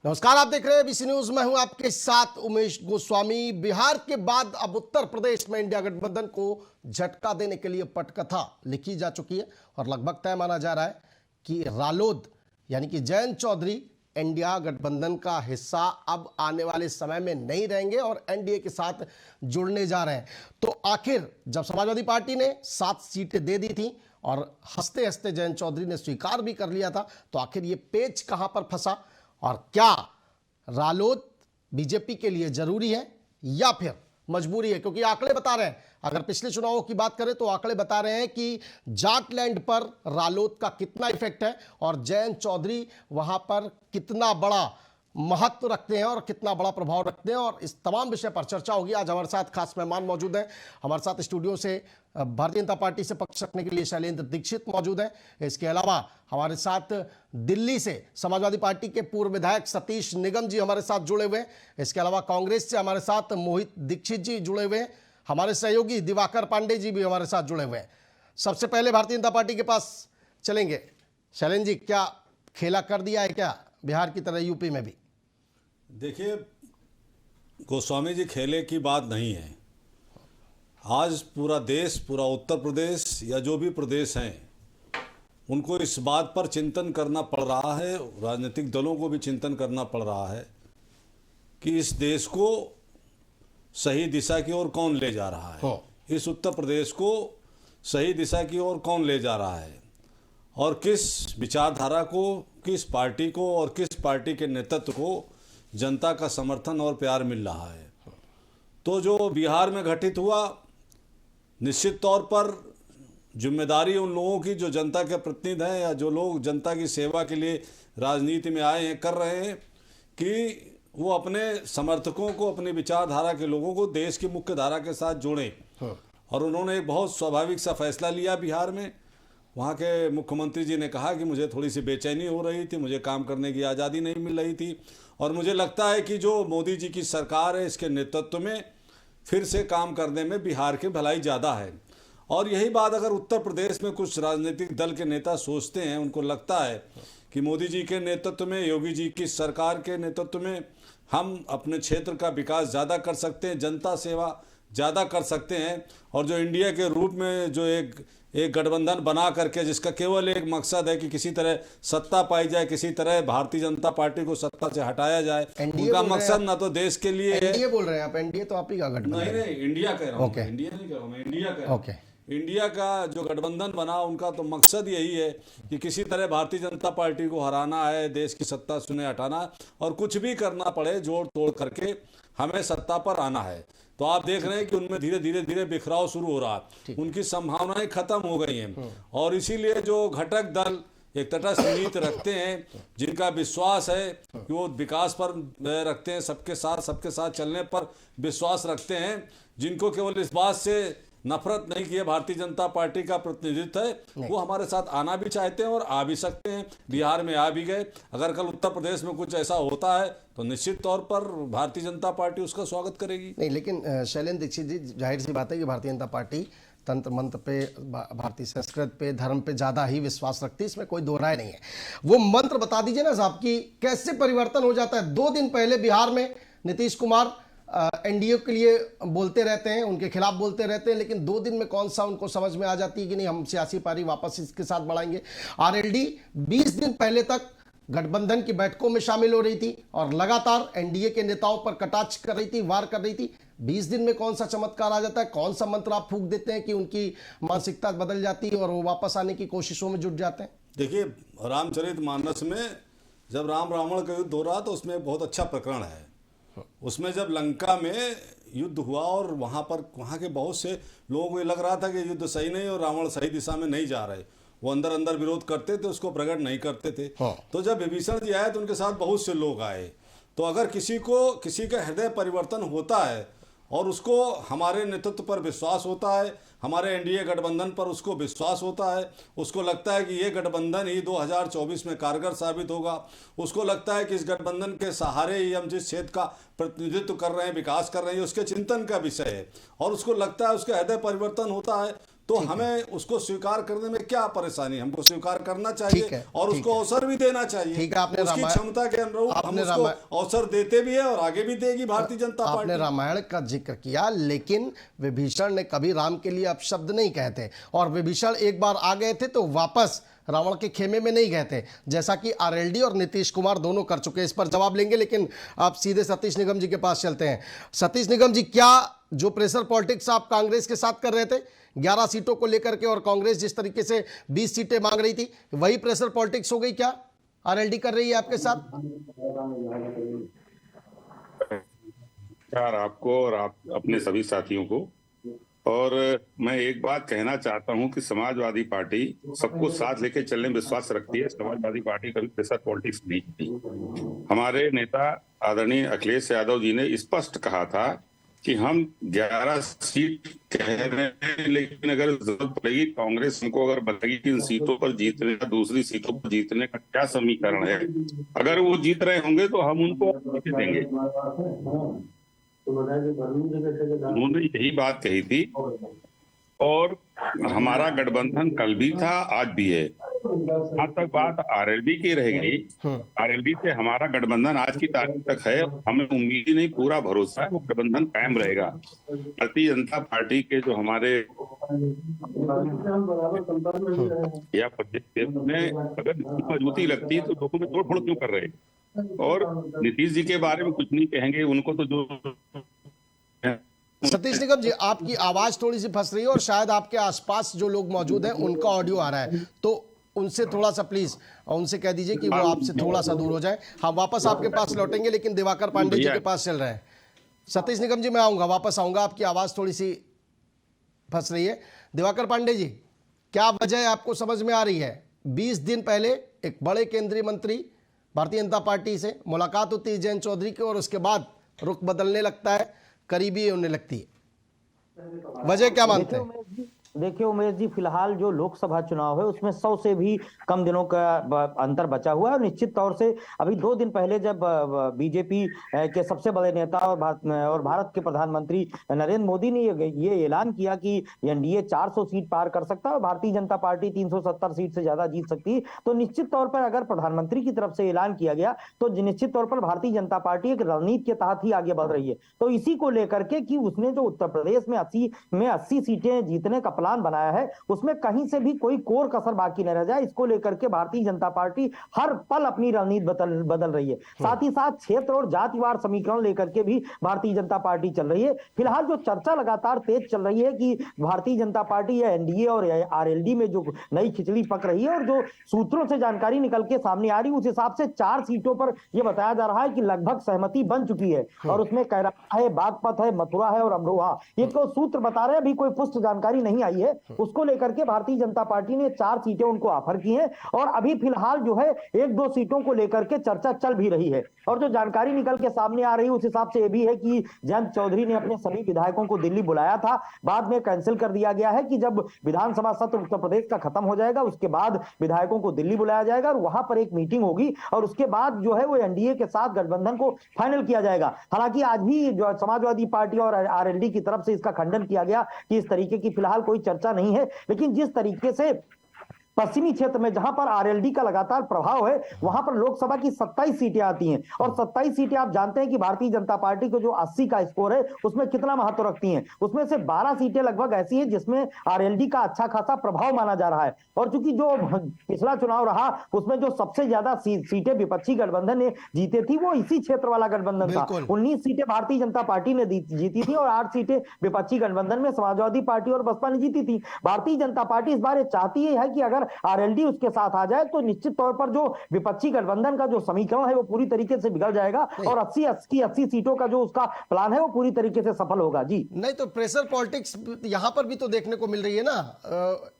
नमस्कार, आप देख रहे हैं बीसी न्यूज। मैं हूं आपके साथ उमेश गोस्वामी। बिहार के बाद अब उत्तर प्रदेश में इंडिया गठबंधन को झटका देने के लिए पटकथा लिखी जा चुकी है और लगभग तय माना जा रहा है कि रालोद यानी कि जयंत चौधरी इंडिया गठबंधन का हिस्सा अब आने वाले समय में नहीं रहेंगे और एनडीए के साथ जुड़ने जा रहे हैं। तो आखिर जब समाजवादी पार्टी ने 7 सीटें दे दी थी और हंसते हंसते जयंत चौधरी ने स्वीकार भी कर लिया था, तो आखिर ये पेच कहां पर फंसा और क्या रालोद बीजेपी के लिए जरूरी है या फिर मजबूरी है? क्योंकि आंकड़े बता रहे हैं, अगर पिछले चुनावों की बात करें तो आंकड़े बता रहे हैं कि जाटलैंड पर रालोद का कितना इफेक्ट है और जयंत चौधरी वहां पर कितना बड़ा महत्व रखते हैं और कितना बड़ा प्रभाव रखते हैं। और इस तमाम विषय पर चर्चा होगी। आज हमारे साथ खास मेहमान मौजूद हैं। हमारे साथ स्टूडियो से भारतीय जनता पार्टी से पक्ष रखने के लिए शैलेंद्र दीक्षित मौजूद हैं। इसके अलावा हमारे साथ दिल्ली से समाजवादी पार्टी के पूर्व विधायक सतीश निगम जी हमारे साथ जुड़े हुए हैं। इसके अलावा कांग्रेस से हमारे साथ मोहित दीक्षित जी जुड़े हुए हैं। हमारे सहयोगी दिवाकर पांडे जी भी हमारे साथ जुड़े हुए हैं। सबसे पहले भारतीय जनता पार्टी के पास चलेंगे। शैलेंद्र जी, क्या खेला कर दिया है क्या बिहार की तरह यूपी में भी? देखिए, गोस्वामी जी, खेले की बात नहीं है। आज पूरा देश, पूरा उत्तर प्रदेश या जो भी प्रदेश हैं, उनको इस बात पर चिंतन करना पड़ रहा है, राजनीतिक दलों को भी चिंतन करना पड़ रहा है कि इस देश को सही दिशा की ओर कौन ले जा रहा है, इस उत्तर प्रदेश को सही दिशा की ओर कौन ले जा रहा है और किस विचारधारा को, किस पार्टी को और किस पार्टी के नेतृत्व को जनता का समर्थन और प्यार मिल रहा है। तो जो बिहार में घटित हुआ, निश्चित तौर पर जिम्मेदारी उन लोगों की जो जनता के प्रतिनिधि हैं या जो लोग जनता की सेवा के लिए राजनीति में आए हैं, कर रहे हैं कि वो अपने समर्थकों को, अपनी विचारधारा के लोगों को देश की मुख्य धारा के साथ जोड़ें। और उन्होंने एक बहुत स्वाभाविक सा फैसला लिया बिहार में। वहाँ के मुख्यमंत्री जी ने कहा कि मुझे थोड़ी सी बेचैनी हो रही थी, मुझे काम करने की आज़ादी नहीं मिल रही थी और मुझे लगता है कि जो मोदी जी की सरकार है, इसके नेतृत्व में फिर से काम करने में बिहार की भलाई ज़्यादा है। और यही बात अगर उत्तर प्रदेश में कुछ राजनीतिक दल के नेता सोचते हैं, उनको लगता है कि मोदी जी के नेतृत्व में, योगी जी की सरकार के नेतृत्व में हम अपने क्षेत्र का विकास ज़्यादा कर सकते हैं, जनता सेवा ज़्यादा कर सकते हैं और जो इंडिया के रूप में जो एक गठबंधन बना करके जिसका केवल एक मकसद है कि किसी तरह सत्ता पाई जाए, किसी तरह भारतीय जनता पार्टी को सत्ता से हटाया जाए, उनका मकसद ना तो देश के लिए है। एनडीए बोल रहे हैं आप? एनडीए तो आप ही का गठबंधन? नहीं, इंडिया कह रहा हूँ। इंडिया नहीं कह रहा हूँ, मैं इंडिया कह रहा हूँ। इंडिया का जो गठबंधन बना, उनका तो मकसद यही है कि किसी तरह भारतीय जनता पार्टी को हराना है, देश की सत्ता सुने हटाना और कुछ भी करना पड़े जोड़ तोड़ करके हमें सत्ता पर आना है। तो आप देख रहे हैं कि उनमें धीरे धीरे बिखराव शुरू हो रहा है, उनकी संभावनाएं खत्म हो गई हैं और इसीलिए जो घटक दल एक तटस्थ नीति रखते हैं, जिनका विश्वास है कि वो विकास पर रखते हैं, सबके साथ चलने पर विश्वास रखते हैं, जिनको केवल इस बात से नफरत नहीं की है भारतीय जनता पार्टी का प्रतिनिधित्व है, वो हमारे साथ आना भी चाहते हैं और आ भी सकते हैं। बिहार में आ भी गए। अगर कल उत्तर प्रदेश में कुछ ऐसा होता है तो निश्चित तौर पर भारतीय जनता पार्टी उसका स्वागत करेगी। नहीं, लेकिन शैलेंद्र दीक्षित जी, जाहिर सी बात है कि भारतीय जनता पार्टी तंत्र मंत्र पे, भारतीय संस्कृत पे, धर्म पे ज़्यादा ही विश्वास रखती है, इसमें कोई दो राय नहीं है। वो मंत्र बता दीजिए ना साहब कि कैसे परिवर्तन हो जाता है। 2 दिन पहले बिहार में नीतीश कुमार एनडीए के लिए बोलते रहते हैं, उनके खिलाफ बोलते रहते हैं, लेकिन 2 दिन में कौन सा उनको समझ में आ जाती है कि नहीं, हम सियासी पारी वापस इसके साथ बढ़ाएंगे। आरएलडी 20 दिन पहले तक गठबंधन की बैठकों में शामिल हो रही थी और लगातार एनडीए के नेताओं पर कटाक्ष कर रही थी, वार कर रही थी। 20 दिन में कौन सा चमत्कार आ जाता है? कौन सा मंत्र आप फूंक देते हैं कि उनकी मानसिकता बदल जाती है और वो वापस आने की कोशिशों में जुट जाते हैं? देखिए, रामचरितमानस में जब राम रावण का युद्ध हो रहा तो उसमें बहुत अच्छा प्रकरण है। उसमें जब लंका में युद्ध हुआ और वहाँ के बहुत से लोगों को ये लग रहा था कि युद्ध सही नहीं और रावण सही दिशा में नहीं जा रहे, वो अंदर अंदर विरोध करते थे, उसको प्रकट नहीं करते थे। तो जब विभीषण जी आए तो उनके साथ बहुत से लोग आए। तो अगर किसी का हृदय परिवर्तन होता है और उसको हमारे नेतृत्व पर विश्वास होता है, हमारे एनडीए गठबंधन पर उसको विश्वास होता है, उसको लगता है कि ये गठबंधन ही 2024 में कारगर साबित होगा, उसको लगता है कि इस गठबंधन के सहारे ही हम जिस क्षेत्र का प्रतिनिधित्व कर रहे हैं, विकास कर रहे हैं, उसके चिंतन का विषय है और उसको लगता है, उसका हृदय परिवर्तन होता है तो हमें उसको स्वीकार करने में क्या परेशानी, हमको स्वीकार करना चाहिए ठीक है, और ठीक उसको है। अवसर भी देना चाहिए। ठीक है, आपने उसकी रामायण- क्षमता के अनुरूप हम आपने उसको अवसर देते भी है और आगे भी देगी भारतीय जनता आपने पार्टी। रामायण का जिक्र किया, लेकिन विभीषण ने कभी राम के लिए अपशब्द नहीं कहते, और विभीषण एक बार आ गए थे तो वापस रावण के खेमे में नहीं गए थे, जैसा कि आरएलडी और नीतीश कुमार दोनों कर चुके हैं। इस पर जवाब लेंगे, लेकिन आप सीधे सतीश निगम जी के पास चलते हैं। सतीश निगम जी, क्या जो प्रेशर पॉलिटिक्स आप कांग्रेस के साथ कर रहे थे 11 सीटों को लेकर के, और कांग्रेस जिस तरीके से 20 सीटें मांग रही थी, वही प्रेशर पॉलिटिक्स हो गई क्या आरएलडी कर रही है आपके साथ? नमस्कार आपको और आप अपने सभी साथियों को। और मैं एक बात कहना चाहता हूं कि समाजवादी पार्टी सबको साथ लेके चलने में विश्वास रखती है। समाजवादी पार्टी कभी प्रेशर पॉलिटिक्स नहीं की। हमारे नेता आदरणीय अखिलेश यादव जी ने स्पष्ट कहा था कि हम 11 सीट कह रहे हैं, लेकिन अगर जरूरत पड़ेगी कांग्रेस हमको अगर बताएगी कि इन सीटों पर जीतने का, दूसरी सीटों पर जीतने का क्या समीकरण है, अगर वो जीत रहे होंगे तो हम उनको देंगे। उन्होंने यही बात कही थी, और हमारा गठबंधन कल भी था, आज भी है। जहां तक बात आरएलडी की रह गई, आरएलडी से हमारा गठबंधन आज की तारीख तक है। हमें उम्मीद ही नहीं, पूरा भरोसा है वो गठबंधन कायम रहेगा। भारतीय जनता पार्टी के जो हमारे या प्रदेश में अगर मजबूती लगती है तो लोगों में तोड़ फोड़ क्यों कर रहे हैं? और नीतीश जी के बारे में कुछ नहीं कहेंगे, उनको तो जो सतीश निगम जी, आपकी आवाज थोड़ी सी फंस रही है और शायद आपके आसपास जो लोग मौजूद हैं उनका ऑडियो आ रहा है, तो उनसे थोड़ा सा प्लीज उनसे कह दीजिए कि वो आपसे थोड़ा सा दूर हो जाए। हम वापस आपके पास लौटेंगे, लेकिन दिवाकर पांडे जी के पास चल रहे हैं। सतीश निगम जी, मैं आऊंगा, वापस आऊंगा, आपकी आवाज थोड़ी सी फंस रही है। दिवाकर पांडे जी, क्या वजह आपको समझ में आ रही है? 20 दिन पहले एक बड़े केंद्रीय मंत्री भारतीय जनता पार्टी से मुलाकात होती है जयंत चौधरी की, और उसके बाद रुख बदलने लगता है, करीबी होने लगती है, वजह क्या मानते हैं? देखिए उमेश जी, फिलहाल जो लोकसभा चुनाव है उसमें 100 से भी कम दिनों का अंतर बचा हुआ है। और निश्चित तौर से अभी 2 दिन पहले जब बीजेपी के सबसे बड़े नेता और भारत के प्रधानमंत्री नरेंद्र मोदी ने ये ऐलान किया कि एनडीए 400 सीट पार कर सकता है और भारतीय जनता पार्टी 370 सीट से ज्यादा जीत सकती है, तो निश्चित तौर पर अगर प्रधानमंत्री की तरफ से ऐलान किया गया तो निश्चित तौर पर भारतीय जनता पार्टी एक रणनीति के तहत ही आगे बढ़ रही है। तो इसी को लेकर के कि उसने जो उत्तर प्रदेश में 80 सीटें जीतने का प्लान बनाया है, उसमें कहीं से भी कोई कोर कसर बाकी न रह जाए, इसको लेकर के भारतीय जनता पार्टी हर पल अपनी रणनीति बदल रही है। साथ ही साथ क्षेत्र और जातिवार समीकरण लेकर के भी भारतीय जनता पार्टी चल रही है। फिलहाल जो चर्चा लगातार तेज चल रही है कि भारतीय जनता पार्टी या एनडीए और आरएलडी में जो नई खिचड़ी पक रही है, और जो सूत्रों से जानकारी निकल के सामने आ रही है, उस हिसाब से 4 सीटों पर यह बताया जा रहा है कि लगभग सहमति बन चुकी है। और उसमें कैराना है, बागपत है, मथुरा है और अमरोहा, ये तो सूत्र बता रहे हैं, अभी कोई पुष्ट जानकारी नहीं आई है। उसको लेकर के भारतीय जनता पार्टी ने 4 सीटें उनको ऑफर की हैं, और अभी फिलहाल जो है 1-2 सीटों को लेकर के चर्चा चल भी रही है। और जो जानकारी निकल के सामने आ रही है उस हिसाब से यह भी है कि जयंत चौधरी ने अपने सभी विधायकों को दिल्ली बुलाया था, बाद में कैंसिल कर दिया गया है कि जब विधानसभा सत्र उत्तर प्रदेश का खत्म हो जाएगा उसके बाद विधायकों को दिल्ली बुलाया जाएगा और वहां पर एक मीटिंग होगी, और उसके बाद जो है वो एनडीए के साथ गठबंधन को फाइनल किया जाएगा। हालांकि आज भी जो समाजवादी पार्टी और आरएलडी की तरफ से इसका खंडन किया गया कि इस तरीके की फिलहाल कोई चर्चा नहीं है, लेकिन जिस तरीके से पश्चिमी क्षेत्र में जहां पर आरएलडी का लगातार प्रभाव है, वहां पर लोकसभा की 27 सीटें आती हैं, और 27 सीटें आप जानते हैं कि भारतीय जनता पार्टी को जो 80 का स्कोर है उसमें कितना महत्व रखती हैं। उसमें से 12 सीटें लगभग ऐसी हैं जिसमें आरएलडी का अच्छा खासा प्रभाव माना जा रहा है। और चूंकि जो पिछला चुनाव रहा उसमें जो सबसे ज्यादा सीटें विपक्षी गठबंधन ने जीते थी वो इसी क्षेत्र वाला गठबंधन था। 19 सीटें भारतीय जनता पार्टी ने जीती थी और 8 सीटें विपक्षी गठबंधन में समाजवादी पार्टी और बसपा ने जीती थी। भारतीय जनता पार्टी इस बार चाहती है कि अगर आरएलडी उसके साथ आ जाए तो निश्चित तौर पर जो विपक्षी गठबंधन का जो समीकरण है वो पूरी तरीके से बिगड़ जाएगा, और 80 सीटों का जो उसका प्लान है वो पूरी तरीके से सफल होगा। जी नहीं, तो प्रेशर पॉलिटिक्स यहां पर भी तो देखने को मिल रही है ना।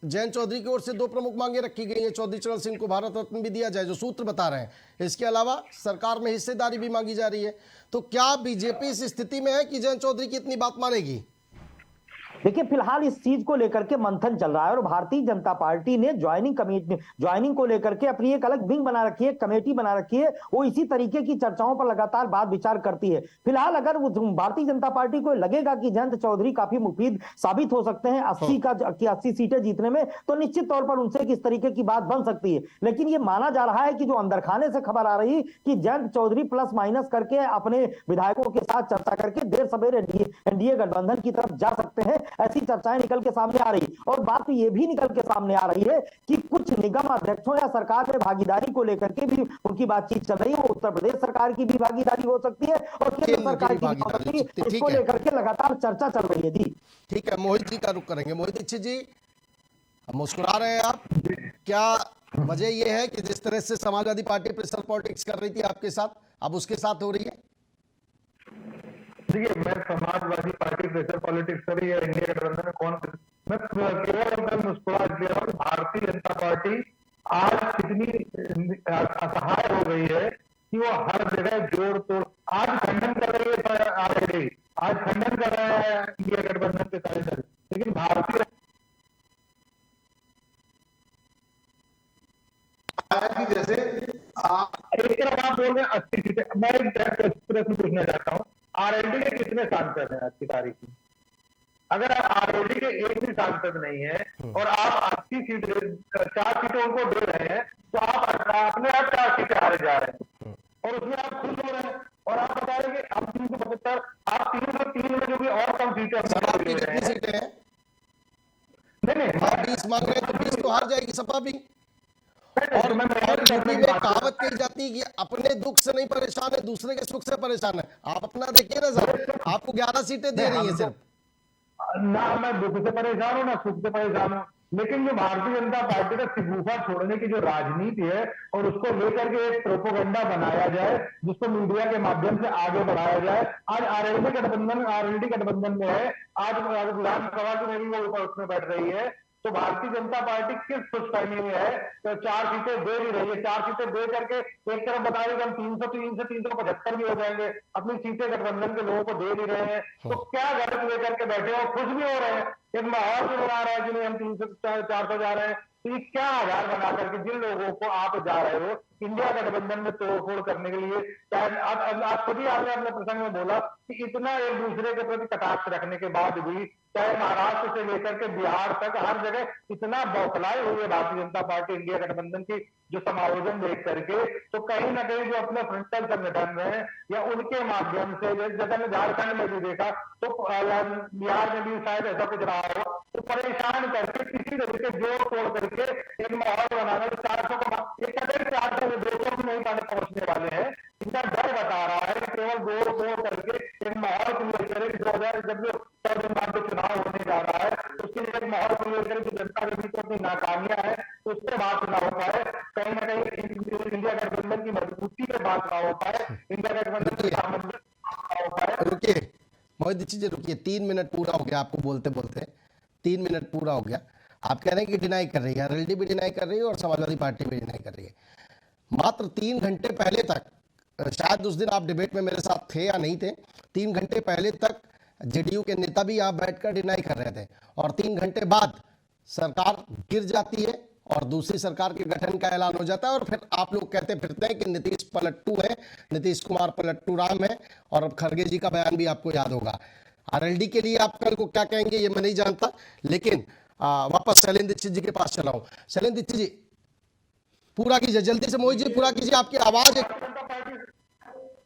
जयंत चौधरी की ओर से 2 प्रमुख मांगे रखी गई हैं, चौधरी चरण सिंह को भारत रत्न भी दिया जाए, जो सूत्र बता रहे हैं। इसके अलावा सरकार में हिस्सेदारी भी मांगी जा रही है। तो क्या बीजेपी इस स्थिति में है कि जयंत चौधरी की इतनी बात मानेगी? देखिए फिलहाल इस चीज को लेकर के मंथन चल रहा है और भारतीय जनता पार्टी ने ज्वाइनिंग को लेकर के अपनी एक अलग विंग बना रखी है, कमेटी बना रखी है। वो इसी तरीके की चर्चाओं पर लगातार बात विचार करती है। फिलहाल अगर भारतीय जनता पार्टी को लगेगा कि जयंत चौधरी काफी मुफीद साबित हो सकते हैं 80 सीटें जीतने में, तो निश्चित तौर पर उनसे किस तरीके की बात बन सकती है। लेकिन ये माना जा रहा है कि जो अंदर खाने से खबर आ रही कि जयंत चौधरी प्लस माइनस करके अपने विधायकों के साथ चर्चा करके देर सवेर एनडीए गठबंधन की तरफ जा सकते हैं, ऐसी चर्चाएं निकल के सामने आ रही। और बात तो ये भी निकल के सामने आ रही है कि कुछ निगम अध्यक्षों या सरकार में भागीदारी को लेकर के भी उनकी बातचीत चल रही है। वो उत्तर प्रदेश सरकार की भी भागीदारी हो सकती है और केंद्र सरकार की भी हो सकती है। इसको लेकर के लगातार चर्चा चल रही है। जी ठीक है, मोहित जी का रुख करेंगे। मोहित दीक्षित जी, मुस्कुरा रहे हैं आप, क्या वजह यह है कि जिस तरह से समाजवादी पार्टी प्रेशर पॉलिटिक्स कर रही थी आपके साथ, अब उसके साथ हो रही है? देखिए, मैं समाजवादी पार्टी प्रेशर पॉलिटिक्स कर रही है, इंडिया गठबंधन में कौन, मैं केवल मुस्कुरा दिया हूँ। भारतीय जनता पार्टी आज कितनी असहाय हो गई है कि वो हर जगह जोड़ तोड़, आज खंडन कर रही है आरएलडी, आज खंडन कर रहा है इंडिया गठबंधन के सारे दल, लेकिन भारतीय जैसे एक तरफ आप बोल रहे हैं 80 सीटें, मैं एक प्रश्न पूछना चाहता हूँ, आरएलडी के कितने सांसद हैं आज की तारीख में? अगर आरएलडी के एक भी सांसद नहीं है और आप 80 सीटें 4 सीटें उनको दे रहे हैं, तो आप अपने आप 4 सीटें हारे जा रहे हैं और उसमें आप खुश हो रहे हैं। और आप बता रहे हैं कि आप 375, आप 303 में जो भी और कम सीटें आपकी कितनी सीटें हैं? नहीं, आप 20 मांग रहे हैं तो 20 तो हार जाएगी सपा भी। और यूपी में कहावत कही जाती है कि अपने दुख से नहीं परेशान है, दूसरे के सुख से परेशान है। आप अपना देखिए ना सर, आपको 11 सीटें दे रही है सिर्फ। ना मैं दुख से परेशान हूँ ना सुख से परेशान हूँ, लेकिन जो भारतीय जनता पार्टी का शगुफा छोड़ने की जो राजनीति है और उसको लेकर के एक प्रोपोगंडा बनाया जाए, जिसको मीडिया के माध्यम से आगे बढ़ाया जाए। आज आरएलडी गठबंधन में है, आज विधानसभा की मेरी वो उसमें बैठ रही है, तो भारतीय जनता पार्टी किस खुशफहमी में है तो 4 सीटें दे भी रही है। 4 सीटें दे करके एक तरफ बता रही है कि हम 303 से 375 भी हो जाएंगे, अपनी सीटें गठबंधन के लोगों को दे भी रहे हैं, तो क्या गलत लेकर के बैठे हो, खुश भी हो रहे हैं। एक माहौल भी बना रहा है कि नहीं हम 300 400 जा रहे हैं, तो ये क्या आधार बना करके जिन लोगों को आप जा रहे हो इंडिया गठबंधन में तोड़फोड़ करने के लिए, चाहे आप खुद ही आपने अपने प्रसंग में बोला कि इतना एक दूसरे के प्रति कटाक्ष रखने के बाद भी, चाहे महाराष्ट्र से लेकर के बिहार तक हर जगह इतना बौखलाए हुई है भारतीय जनता पार्टी इंडिया गठबंधन की जो समायोजन देख करके, तो कहीं ना कहीं जो अपने फ्रंटल संगठन में या उनके माध्यम से, जैसे हमने झारखंड में भी देखा तो बिहार में भी शायद ऐसा कुछ रहा हो, तो परेशान करके किसी तरीके जोड़ तोड़ करके एक माहौल बनाना, 400 का एक कदम 400 में 200 में नहीं पाने पहुंचने वाले हैं, इनका डर बता रहा है। केवल जोड़ तोड़ करके एक माहौल क्रिएट करें, 2000 जब जो चुनाव होने जा रहा है उसके लिए एक माहौल क्रिएट करें कि जनता के बीच अपनी नाकामियां है उससे बात ना हो पाए, कहीं ना कहीं इंडिया गठबंधन की मजबूती पे बात ना हो पाए, इंडिया गठबंधन के सामंजस्य ना हो पाए। रुकिए मोहित दीक्षित जी, रुकिए, 3 मिनट पूरा हो गया आपको बोलते बोलते, 3 मिनट पूरा हो गया। आप कह रहे हैं कि डिनाई कर रही है, आरएलडी भी डिनाई कर रही है और समाजवादी पार्टी भी डिनाई कर रही है। मात्र 3 घंटे पहले तक, शायद उस दिन आप डिबेट में मेरे साथ थे या नहीं थे, 3 घंटे पहले तक जेडीयू के नेता भी यहाँ बैठकर डिनाई कर रहे थे, और 3 घंटे बाद सरकार गिर जाती है और दूसरी सरकार के गठन का ऐलान हो जाता है, और फिर आप लोग कहते फिरते हैं कि नीतीश पलट्टू है, नीतीश कुमार पलट्टू राम है, और अब खड़गे जी का बयान भी आपको याद होगा। आरएलडी के लिए आप कल को क्या कहेंगे ये मैं नहीं जानता, लेकिन वापस शैलेंद्र दीक्षित जी के पास चला हूं। शैलेंद्र दीक्षित जी पूरा कीजिए, जल्दी से मोहित जी पूरा कीजिए, आपकी आवाज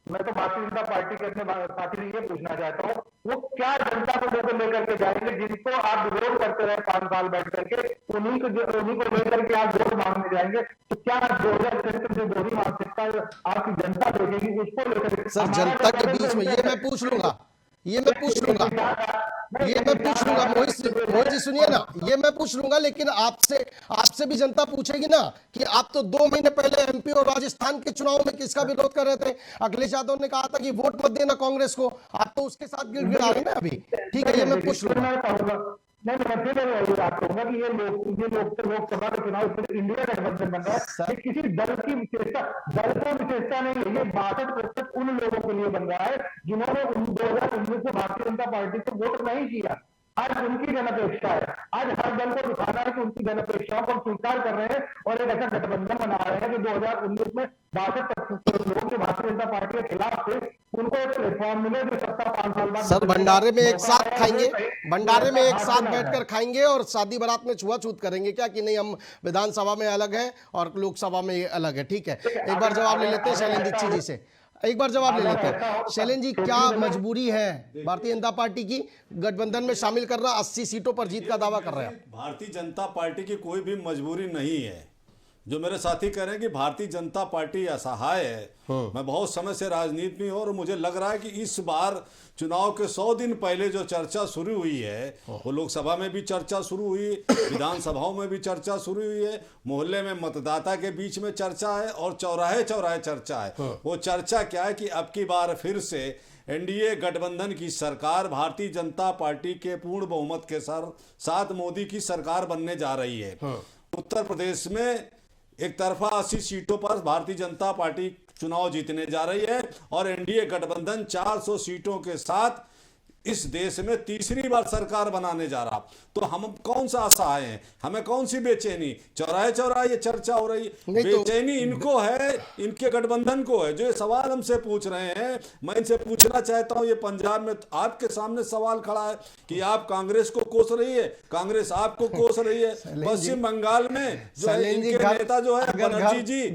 मैं तो भारतीय जनता पार्टी के अपने साथी से ये पूछना चाहता हूँ, वो क्या जनता को लेकर के जाएंगे जिनको आप विरोध करते रहे 5 साल बैठ करके, उन्हीं को लेकर के आप वोट मांगने जाएंगे, तो क्या 2000 जो दोहरी मानसिकता आपकी जनता देखेगी उसको लेकर? सर जनता के बीच में ये मैं पूछ लूंगा मोहित जी सुनिए ना, ये मैं पूछ लूंगा, लेकिन आपसे भी जनता पूछेगी ना कि आप तो 2 महीने पहले एमपी और राजस्थान के चुनाव में किसका विरोध कर रहे थे? अखिलेश यादव ने कहा था कि वोट मत देना कांग्रेस को, आप तो उसके साथ गिड़गिड़ा रहे हैं ना अभी। ठीक है, ये मैं पूछ लूंगा। नहीं, मैं फिर यही बात कहूंगा कि ये लोकसभा के चुनाव इंडिया गठबंधन बन रहा है, किसी दल की विशेषता, दल को विशेषता नहीं है, ये 62% उन लोगों के लिए बन रहा है जिन्होंने 2019 में भारतीय जनता पार्टी को वोट नहीं किया। आज उनकी जनअपेक्षा है, आज हर दल को दिखाना है कि उनकी जनअपेक्षाओं को हम स्वीकार कर रहे हैं और एक ऐसा गठबंधन बना रहे हैं कि 2019 में 62% लोग जो भारतीय जनता पार्टी के खिलाफ थे उनको एक प्लेटफॉर्म मिले जो सत्ता 5 साल बाद सर भंडारे में एक साथ मौका खाएंगे, है, भंडारे में एक साथ हाथ बैठकर खाएंगे और शादी बारात में छुआछूत करेंगे क्या कि नहीं हम विधानसभा में अलग हैं और लोकसभा में ये अलग है? ठीक है, एक बार जवाब ले लेते हैं शैलेंद्र दीक्षित जी से, एक बार जवाब ले लेते हैं। शैलेंद्र जी, क्या मजबूरी है भारतीय जनता पार्टी की गठबंधन में शामिल करना? 80 सीटों पर जीत का दावा कर रहे हैं। भारतीय जनता पार्टी की कोई भी मजबूरी नहीं है। जो मेरे साथी कह रहे हैं कि भारतीय जनता पार्टी असहाय है, मैं बहुत समय से राजनीति में हूं और मुझे लग रहा है कि इस बार चुनाव के 100 दिन पहले जो चर्चा शुरू हुई है वो लोकसभा में भी चर्चा शुरू हुई, विधानसभाओं में भी चर्चा शुरू हुई है, मोहल्ले में मतदाता के बीच में चर्चा है और चौराहे चौराहे चर्चा है। वो चर्चा क्या है कि अब की बार फिर से एनडीए गठबंधन की सरकार भारतीय जनता पार्टी के पूर्ण बहुमत के साथ मोदी की सरकार बनने जा रही है। उत्तर प्रदेश में एक तरफा 80 सीटों पर भारतीय जनता पार्टी चुनाव जीतने जा रही है और एनडीए गठबंधन 400 सीटों के साथ इस देश में तीसरी बार सरकार बनाने जा रहा। तो हम कौन सा असहाय हैं, हमें कौन सी बेचैनी? चौराहे चौराहे ये चर्चा हो रही है, बेचैनी इनको है, इनके गठबंधन को है। जो ये सवाल हमसे पूछ रहे हैं, मैं इनसे पूछना चाहता हूं, ये पंजाब में आपके सामने सवाल खड़ा है कि आप कांग्रेस को कोस रही है, कांग्रेस आपको कोस रही है। पश्चिम बंगाल में जो है इनके नेता जो है बनर्जी जी,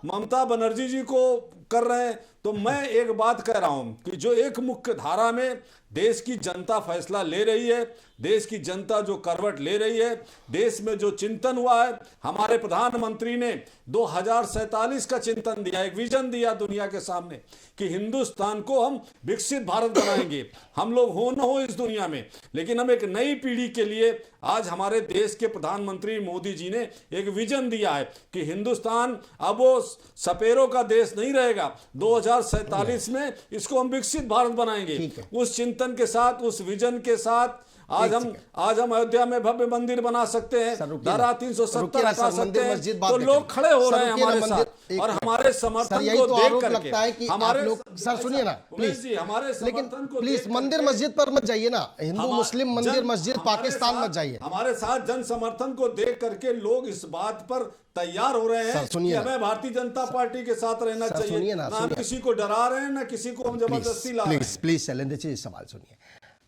ममता बनर्जी जी को कर रहे हैं। तो मैं एक बात कह रहा हूं कि जो एक मुख्य धारा में देश की जनता फैसला ले रही है, देश की जनता जो करवट ले रही है, देश में जो चिंतन हुआ है, हमारे प्रधानमंत्री ने 2047 का चिंतन दिया, एक विजन दिया दुनिया के सामने कि हिंदुस्तान को हम विकसित भारत बनाएंगे। हम लोग हो न हो इस दुनिया में, लेकिन हम एक नई पीढ़ी के लिए आज हमारे देश के प्रधानमंत्री मोदी जी ने एक विजन दिया है कि हिंदुस्तान अब वो सपेरों का देश नहीं रहेगा। 2047 में इसको हम विकसित भारत बनाएंगे। उस चिंतन के साथ, उस विजन के साथ आज हम अयोध्या में भव्य मंदिर बना सकते हैं, धारा 370 हटा सकते हैं। तो लोग खड़े हो रहे हैं हमारे साथ और हमारे समर्थन को देख करके हमारे सर सुनिए ना प्लीज जी, हमारे लेकिन समर्थन को प्लीज मंदिर मस्जिद पर मत जाइए ना, हिंदू मुस्लिम मंदिर मस्जिद पाकिस्तान मत जाइए। हमारे साथ जन समर्थन को देख करके लोग इस बात पर तैयार हो रहे हैं कि हमें भारतीय जनता पार्टी के साथ रहना चाहिए। ना हम किसी को डरा रहे हैं, ना किसी को हम जबरदस्ती ला रहे हैं। प्लीज शैलेंद्र जी सवाल सुनिए।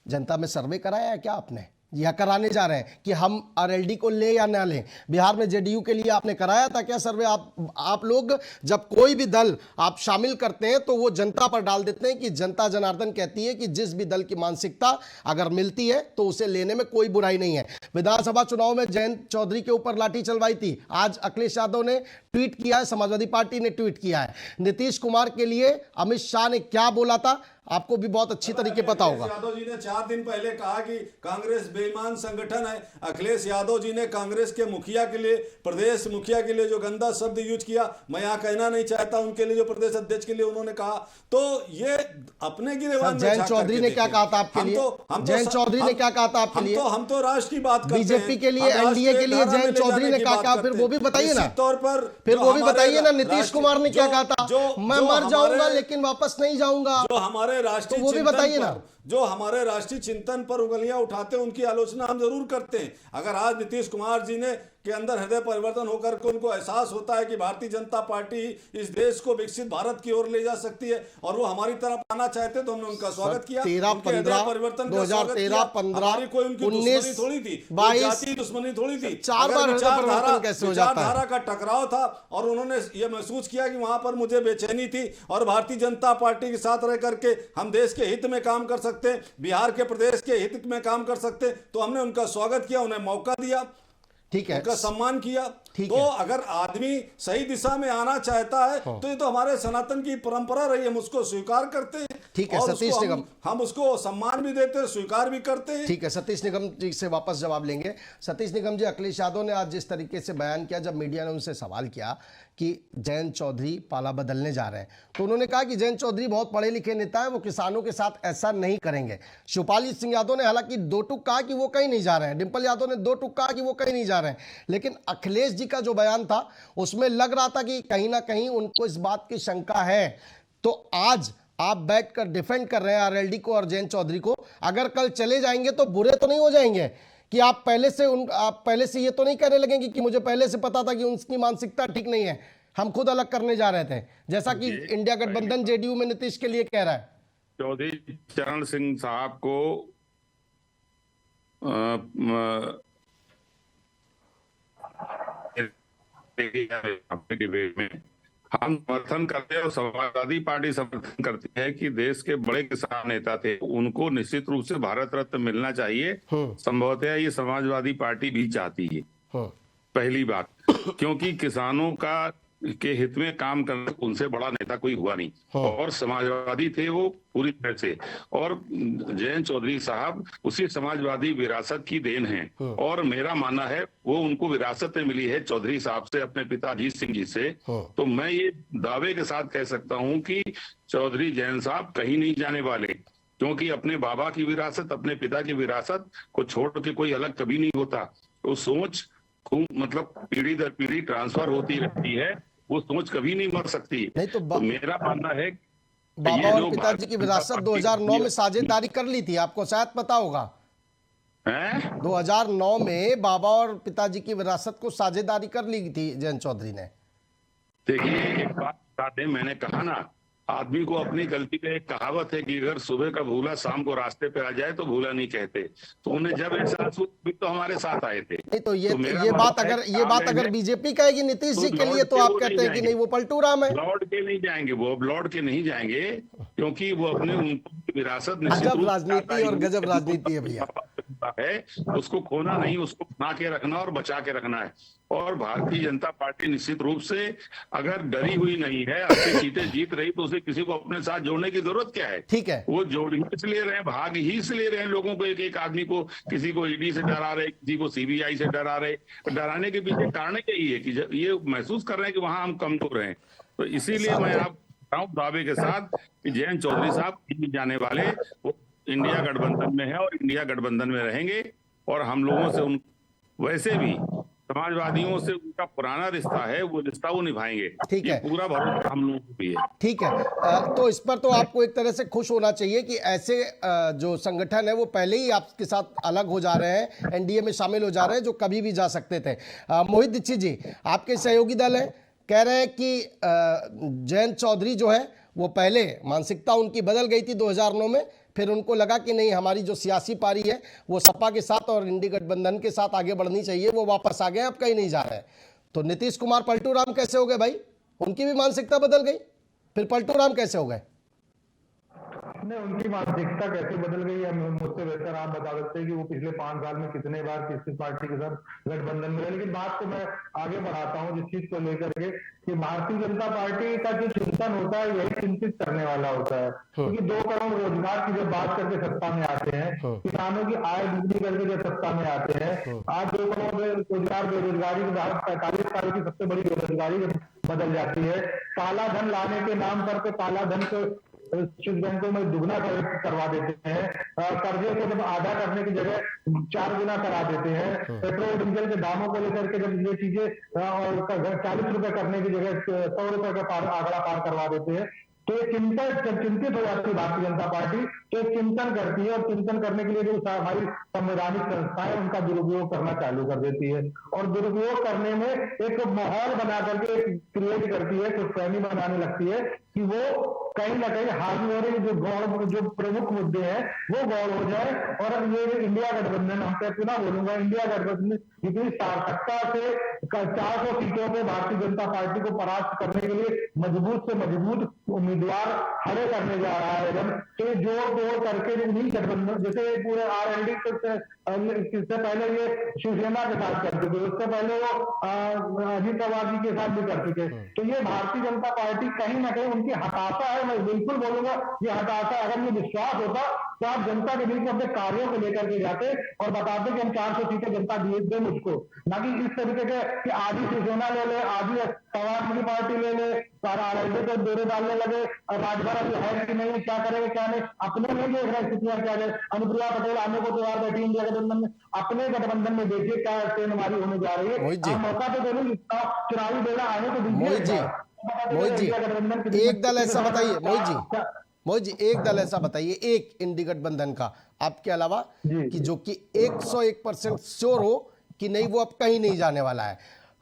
जनता में सर्वे कराया है क्या आपने, या कराने जा रहे हैं कि हम आरएलडी को ले या ना लें? बिहार में जेडीयू के लिए आपने कराया था क्या सर्वे? आप लोग जब कोई भी दल आप शामिल करते हैं तो वो जनता पर डाल देते हैं कि जनता जनार्दन कहती है कि जिस भी दल की मानसिकता अगर मिलती है तो उसे लेने में कोई बुराई नहीं है। विधानसभा चुनाव में जयंत चौधरी के ऊपर लाठी चलवाई थी, आज अखिलेश यादव ने ट्वीट किया है, समाजवादी पार्टी ने ट्वीट किया है। नीतीश कुमार के लिए अमित शाह ने क्या बोला था आपको भी बहुत अच्छी तरीके पता होगा। यादव जी ने 4 दिन पहले कहा कि कांग्रेस बेईमान संगठन है। अखिलेश यादव जी ने कांग्रेस के मुखिया के लिए, प्रदेश मुखिया के लिए जो गंदा शब्द यूज किया, मैं यहाँ कहना नहीं चाहता, उनके लिए जो प्रदेश अध्यक्ष के लिए उन्होंने कहा, तो ये अपने गिरेबान में जयंत चौधरी ने क्या कहा था आपके लिए? जयंत चौधरी ने क्या कहा था आपके लिए? हम तो राष्ट्र की बात करते हैं, बीजेपी के लिए, एनडीए के लिए जयंत चौधरी ने क्या कहा? फिर वो भी बताइए ना, तौर पर फिर वो भी बताइए ना। नीतीश कुमार ने क्या कहा था? मैं मर जाऊंगा लेकिन वापस नहीं जाऊंगा। जो हमारे राष्ट्रीय वो भी बताइए ना। जो हमारे राष्ट्रीय चिंतन पर उंगलियां उठाते हैं उनकी आलोचना हम जरूर करते हैं। अगर आज नीतीश कुमार जी ने के अंदर हृदय परिवर्तन होकर के उनको एहसास होता है कि भारतीय जनता पार्टी इस देश को विकसित भारत की ओर ले जा सकती है और वो हमारी तरफ आना चाहते, तो हमने उनका स्वागत किया। 13-15 परिवर्तन 2013-15 कोई उनकी दुश्मनी थोड़ी थी, 22 जाति दुश्मनी थोड़ी थी। 4 बार परिवर्तन कैसे हो जाता है? विचारधारा का टकराव था और उन्होंने ये महसूस किया कि वहां पर मुझे बेचैनी थी और भारतीय जनता पार्टी के साथ रह करके हम देश के हित में काम कर सकते हैं, बिहार के प्रदेश के हित में काम कर सकते हैं। तो हमने उनका स्वागत किया, उन्हें मौका दिया, ठीक है, उनका सम्मान किया। तो अगर आदमी सही दिशा में आना चाहता है तो ये तो हमारे सनातन की परंपरा रही है, हम उसको स्वीकार करते हैं। ठीक है, सतीश निगम, हम उसको सम्मान भी देते हैं, स्वीकार भी करते हैं। ठीक है, सतीश निगम जी से वापस जवाब लेंगे। सतीश निगम जी, अखिलेश यादव ने आज जिस तरीके से बयान किया, जब मीडिया ने उनसे सवाल किया कि जयंत चौधरी पाला बदलने जा रहे हैं, तो उन्होंने कहा कि जयंत चौधरी बहुत पढ़े लिखे नेता है, वो किसानों के साथ ऐसा नहीं करेंगे। शिवपाल सिंह यादव ने हालांकि 2 टूक कहा कि वो कहीं नहीं जा रहे हैं, डिंपल यादव ने 2 टूक कहा कि वो कहीं नहीं जा रहे हैं, लेकिन अखिलेश जी का जो बयान था उसमें लग रहा था कि कहीं ना कहीं उनको इस बात की शंका है। तो आज आप बैठकर डिफेंड कर रहे हैं आरएलडी को और जयंत चौधरी को, अगर कल चले जाएंगे तो बुरे तो नहीं हो जाएंगे कि आप पहले से ये तो नहीं कहने लगेंगे कि मुझे पहले से पता था कि उनकी मानसिकता ठीक नहीं है, हम खुद अलग करने जा रहे थे, जैसा कि इंडिया गठबंधन जेडीयू में नीतीश के लिए कह रहा है। चौधरी चरण सिंह साहब को डिबेट में हम समर्थन करते हैं और समाजवादी पार्टी समर्थन करती है कि देश के बड़े किसान नेता थे, उनको निश्चित रूप से भारत रत्न मिलना चाहिए। संभवतः ये समाजवादी पार्टी भी चाहती है, पहली बात, क्योंकि किसानों का के हित में काम करने उनसे बड़ा नेता कोई हुआ नहीं और समाजवादी थे वो पूरी तरह से। और जयंत चौधरी साहब उसी समाजवादी विरासत की देन हैं और मेरा मानना है वो उनको विरासत में मिली है चौधरी साहब से, अपने पिता अजीत सिंह जी से। तो मैं ये दावे के साथ कह सकता हूं कि चौधरी जयंत साहब कहीं नहीं जाने वाले, क्योंकि अपने बाबा की विरासत, अपने पिता की विरासत को छोड़ के कोई अलग कभी नहीं होता। तो सोच खूब मतलब पीढ़ी दर पीढ़ी ट्रांसफर होती रहती है, वो सोच कभी नहीं मर सकती। नहीं तो मेरा मानना है बाबा और पिताजी की विरासत 2009 में साझेदारी कर ली थी, आपको शायद पता होगा। 2009 में बाबा और पिताजी की विरासत को साझेदारी कर ली थी जयंत चौधरी ने। देखिए एक बात बता दें, मैंने कहा ना, आदमी को अपनी गलती पे एक कहावत है कि अगर सुबह का भूला शाम को रास्ते पे आ जाए तो भूला नहीं कहते। तो उन्हें जब एहसास हुआ भी तो हमारे साथ आए थे। नहीं तो ये बात अगर बीजेपी कहेगी नीतीश जी के लिए तो आप कहते हैं कि नहीं वो पलटू राम है। लौट के नहीं जाएंगे, वो अब लौट के नहीं जाएंगे, क्योंकि वो अपने उनकी विरासत गजब राजनीति और गजब राजनीति है भैया, है उसको खोना नहीं, उसको बना के रखना और बचा के रखना है। और भारतीय जनता पार्टी निश्चित रूप से अगर डरी हुई नहीं है, अच्छी सीटें जीत रही तो उसे किसी को अपने साथ जोड़ने की जरूरत क्या है। ठीक है, वो जोड़ ही इसलिए रहे, भाग ही इसलिए रहे लोगों को, एक एक आदमी को, किसी को ईडी से डरा रहे, किसी को सीबीआई से डरा रहे। डराने के पीछे कारण यही है कि ये महसूस कर रहे हैं कि वहां हम कमजोर हैं। तो इसीलिए मैं आप दावे के साथ कि जयंत चौधरी साहब नहीं जाने वाले, वो इंडिया गठबंधन में है और इंडिया गठबंधन में रहेंगे। और हम लोगों से उन वैसे भी समाजवादियों से उनका पुराना रिश्ता है, वो रिश्ता वो निभाएंगे। ठीक है, पूरा भरोसा हम लोगों को भी है। ठीक है, तो इस पर तो आपको एक तरह से खुश होना चाहिए कि ऐसे जो संगठन है वो पहले ही आपके साथ अलग हो जा रहे हैं, एनडीए में शामिल हो जा रहे हैं, जो कभी भी जा सकते थे। मोहित दीक्षित जी, आपके सहयोगी दल हैं, कह रहे हैं कि जयंत चौधरी जो है वो पहले मानसिकता उनकी बदल गई थी 2009 में, फिर उनको लगा कि नहीं हमारी जो सियासी पारी है वो सपा के साथ और इंडी गठबंधन के साथ आगे बढ़नी चाहिए, वो वापस आ गए, अब कहीं नहीं जा रहे हैं। तो नीतीश कुमार पलटू राम कैसे हो गए भाई? उनकी भी मानसिकता बदल गई, फिर पलटू राम कैसे हो गए? नहीं, उनकी मानसिकता कैसे बदल गई है मुझसे बेहतर आप बता सकते हैं कि वो पिछले 5 साल में कितने बार किसी पार्टी के साथ गठबंधन में रहे। लेकिन बात को मैं आगे बढ़ाता हूँ जिस चीज को लेकर के कि भारतीय जनता पार्टी का जो चिंतन होता है यही चिंतित करने वाला होता है। क्योंकि 2 करोड़ रोजगार की जब बात करके सत्ता में आते हैं, किसानों की आय दुगनी करके जब सत्ता में आते हैं, आज 2 करोड़ रोजगार बेरोजगारी के बाद 45 साल की सबसे बड़ी बेरोजगारी बदल जाती है। काला धन लाने के नाम पर काला धन को स्टेट बैंकों में दुगना करवा देते हैं, कर्जे को जब आधा करने की जगह 4 गुना करा देते हैं, पेट्रोल डीजल के दामों को लेकर के जब ये चीजें और 40 रुपए करने की जगह 100 रुपए का आंकड़ा पार करवा देते हैं, तो ये चिंतित हो जाती है भारतीय जनता पार्टी। तो चिंतन करती है और चिंतन करने के लिए जो हमारी संवैधानिक संस्थाएं उनका दुरुपयोग करना चालू कर देती है और दुरुपयोग करने में एक माहौल बना करके क्रिएट करती है, कुछ फहमी बनाने लगती है कि वो कहीं ना कहीं हावी हो रही जो प्रमुख मुद्दे हैं वो गौर हो जाए। और ये इंडिया गठबंधन, हम पुनः बोलूंगा, इंडिया गठबंधन इतनी सार्थकता से 400 सीटों पे भारतीय जनता पार्टी को परास्त करने के लिए मजबूत से मजबूत उम्मीदवार खड़े करने जा रहा है। तो जोड़ तोड़ करके जो नहीं गठबंधन, जैसे पूरे आरएलडी इससे पहले ये शिवसेना के साथ कर चुके, उससे पहले वो अजीत पवार जी के साथ भी कर चुके। तो ये भारतीय जनता पार्टी कहीं ना कहीं उनकी हताशा है, मैं बिल्कुल बोलूंगा ये हताशा। अगर ये विश्वास होता तो आप जनता के बीच में अपने कार्यों को लेकर के जाते और बताते कि हम 400 सीटें जनता दे मुझको, ना कि इस तरीके के कि आधी शिवसेना ले ले, आधी पवार की पार्टी ले ले, आरएलडी को दौरे डालने लगे, राजभर अभी है कि नहीं, क्या करेंगे क्या नहीं, अपने नहीं देख रहे स्थितियां क्या है। अनुप्रिया पटेल आने को तैयार बैठी इंडिया गठबंधन में, अपने गठबंधन में देखिए क्या ट्रेनमारी होने जा रही है। मौका तो दे रही, चुनावी बेड़ा आने को दीजिए। मोहित जी, एक दल ऐसा बताइए मोहित जी, मोहित जी, एक दल ऐसा बताइए, एक इंडी गठबंधन का आपके अलावा, कि जो कि 101% श्योर हो कि नहीं वो अब कहीं नहीं जाने वाला है।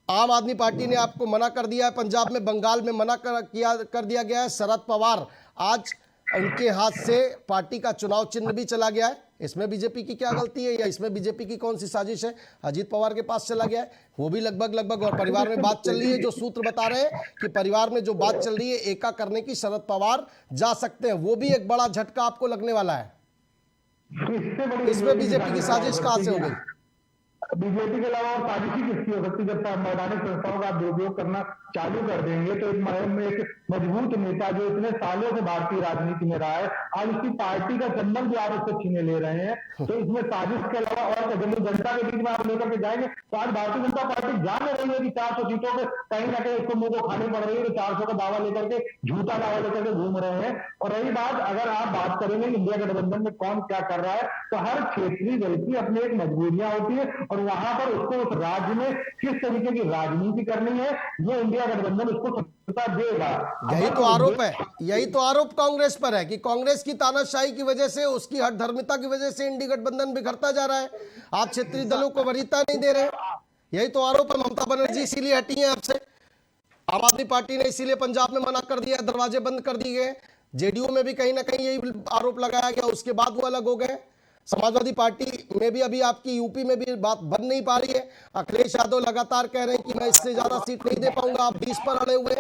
आम आदमी पार्टी ने आपको मना कर दिया है, पंजाब में, बंगाल में मना कर दिया गया है। शरद पवार, आज उनके हाथ से पार्टी का चुनाव चिन्ह भी चला गया है। इसमें बीजेपी की क्या गलती है, या इसमें बीजेपी की कौन सी साजिश है? अजीत पवार के पास चला गया है, वो भी लगभग। और परिवार में बात चल रही है, जो सूत्र बता रहे हैं कि परिवार में जो बात चल रही है एका करने की, शरद पवार जा सकते हैं, वो भी एक बड़ा झटका आपको लगने वाला है। इसमें बीजेपी की साजिश कहां से हो गई? बीजेपी के अलावा और साजिश किसकी हो सकती है? जब मैदानी संस्थाओं का दुरुपयोग करना चालू कर देंगे तो एक मजबूत नेता जो इतने सालों से भारतीय राजनीति में रहा है, आज उसकी पार्टी का संबंध भी आप उससे छीने ले रहे हैं, तो इसमें साजिश के अलावा और जब जनता के बीच में आप लेकर के जाएंगे तो आज भारतीय जनता पार्टी जान रही है कि 400 सीटों पे कहीं ना कहीं उसको मुंह को खाने पड़ रही है, तो 400 का दावा लेकर के, झूठा दावा लेकर के घूम रहे हैं। और रही बात, अगर आप बात करेंगे इंडिया गठबंधन में कौन क्या कर रहा है, तो हर क्षेत्रीय दल की अपनी एक मजबूरियां होती है और वहां पर उसको उस राज्य में किस तरीके की राजनीति करनी है, ये इंडिया गठबंधन उसको सत्ता देगा। यही तो आरोप है, यही तो आरोप कांग्रेस पर है कि कांग्रेस की तानाशाही की वजह से, उसकी हठधर्मिता की वजह से इंडी गठबंधन बिखरता जा रहा है। आप क्षेत्रीय दलों को वरीयता नहीं दे रहे, यही तो आरोप है। ममता बनर्जी इसीलिए हटी है आपसे, आम आदमी पार्टी ने इसीलिए पंजाब में मना कर दिया, दरवाजे बंद कर दिए गए। जेडीयू में भी कहीं ना कहीं यही आरोप लगाया गया, उसके बाद वो अलग हो गए। समाजवादी पार्टी में भी अभी आपकी यूपी में भी बात बन नहीं पा रही है। अखिलेश यादव लगातार कह रहे हैं कि मैं इससे ज्यादा सीट नहीं दे पाऊंगा, आप 20 पर अड़े हुए।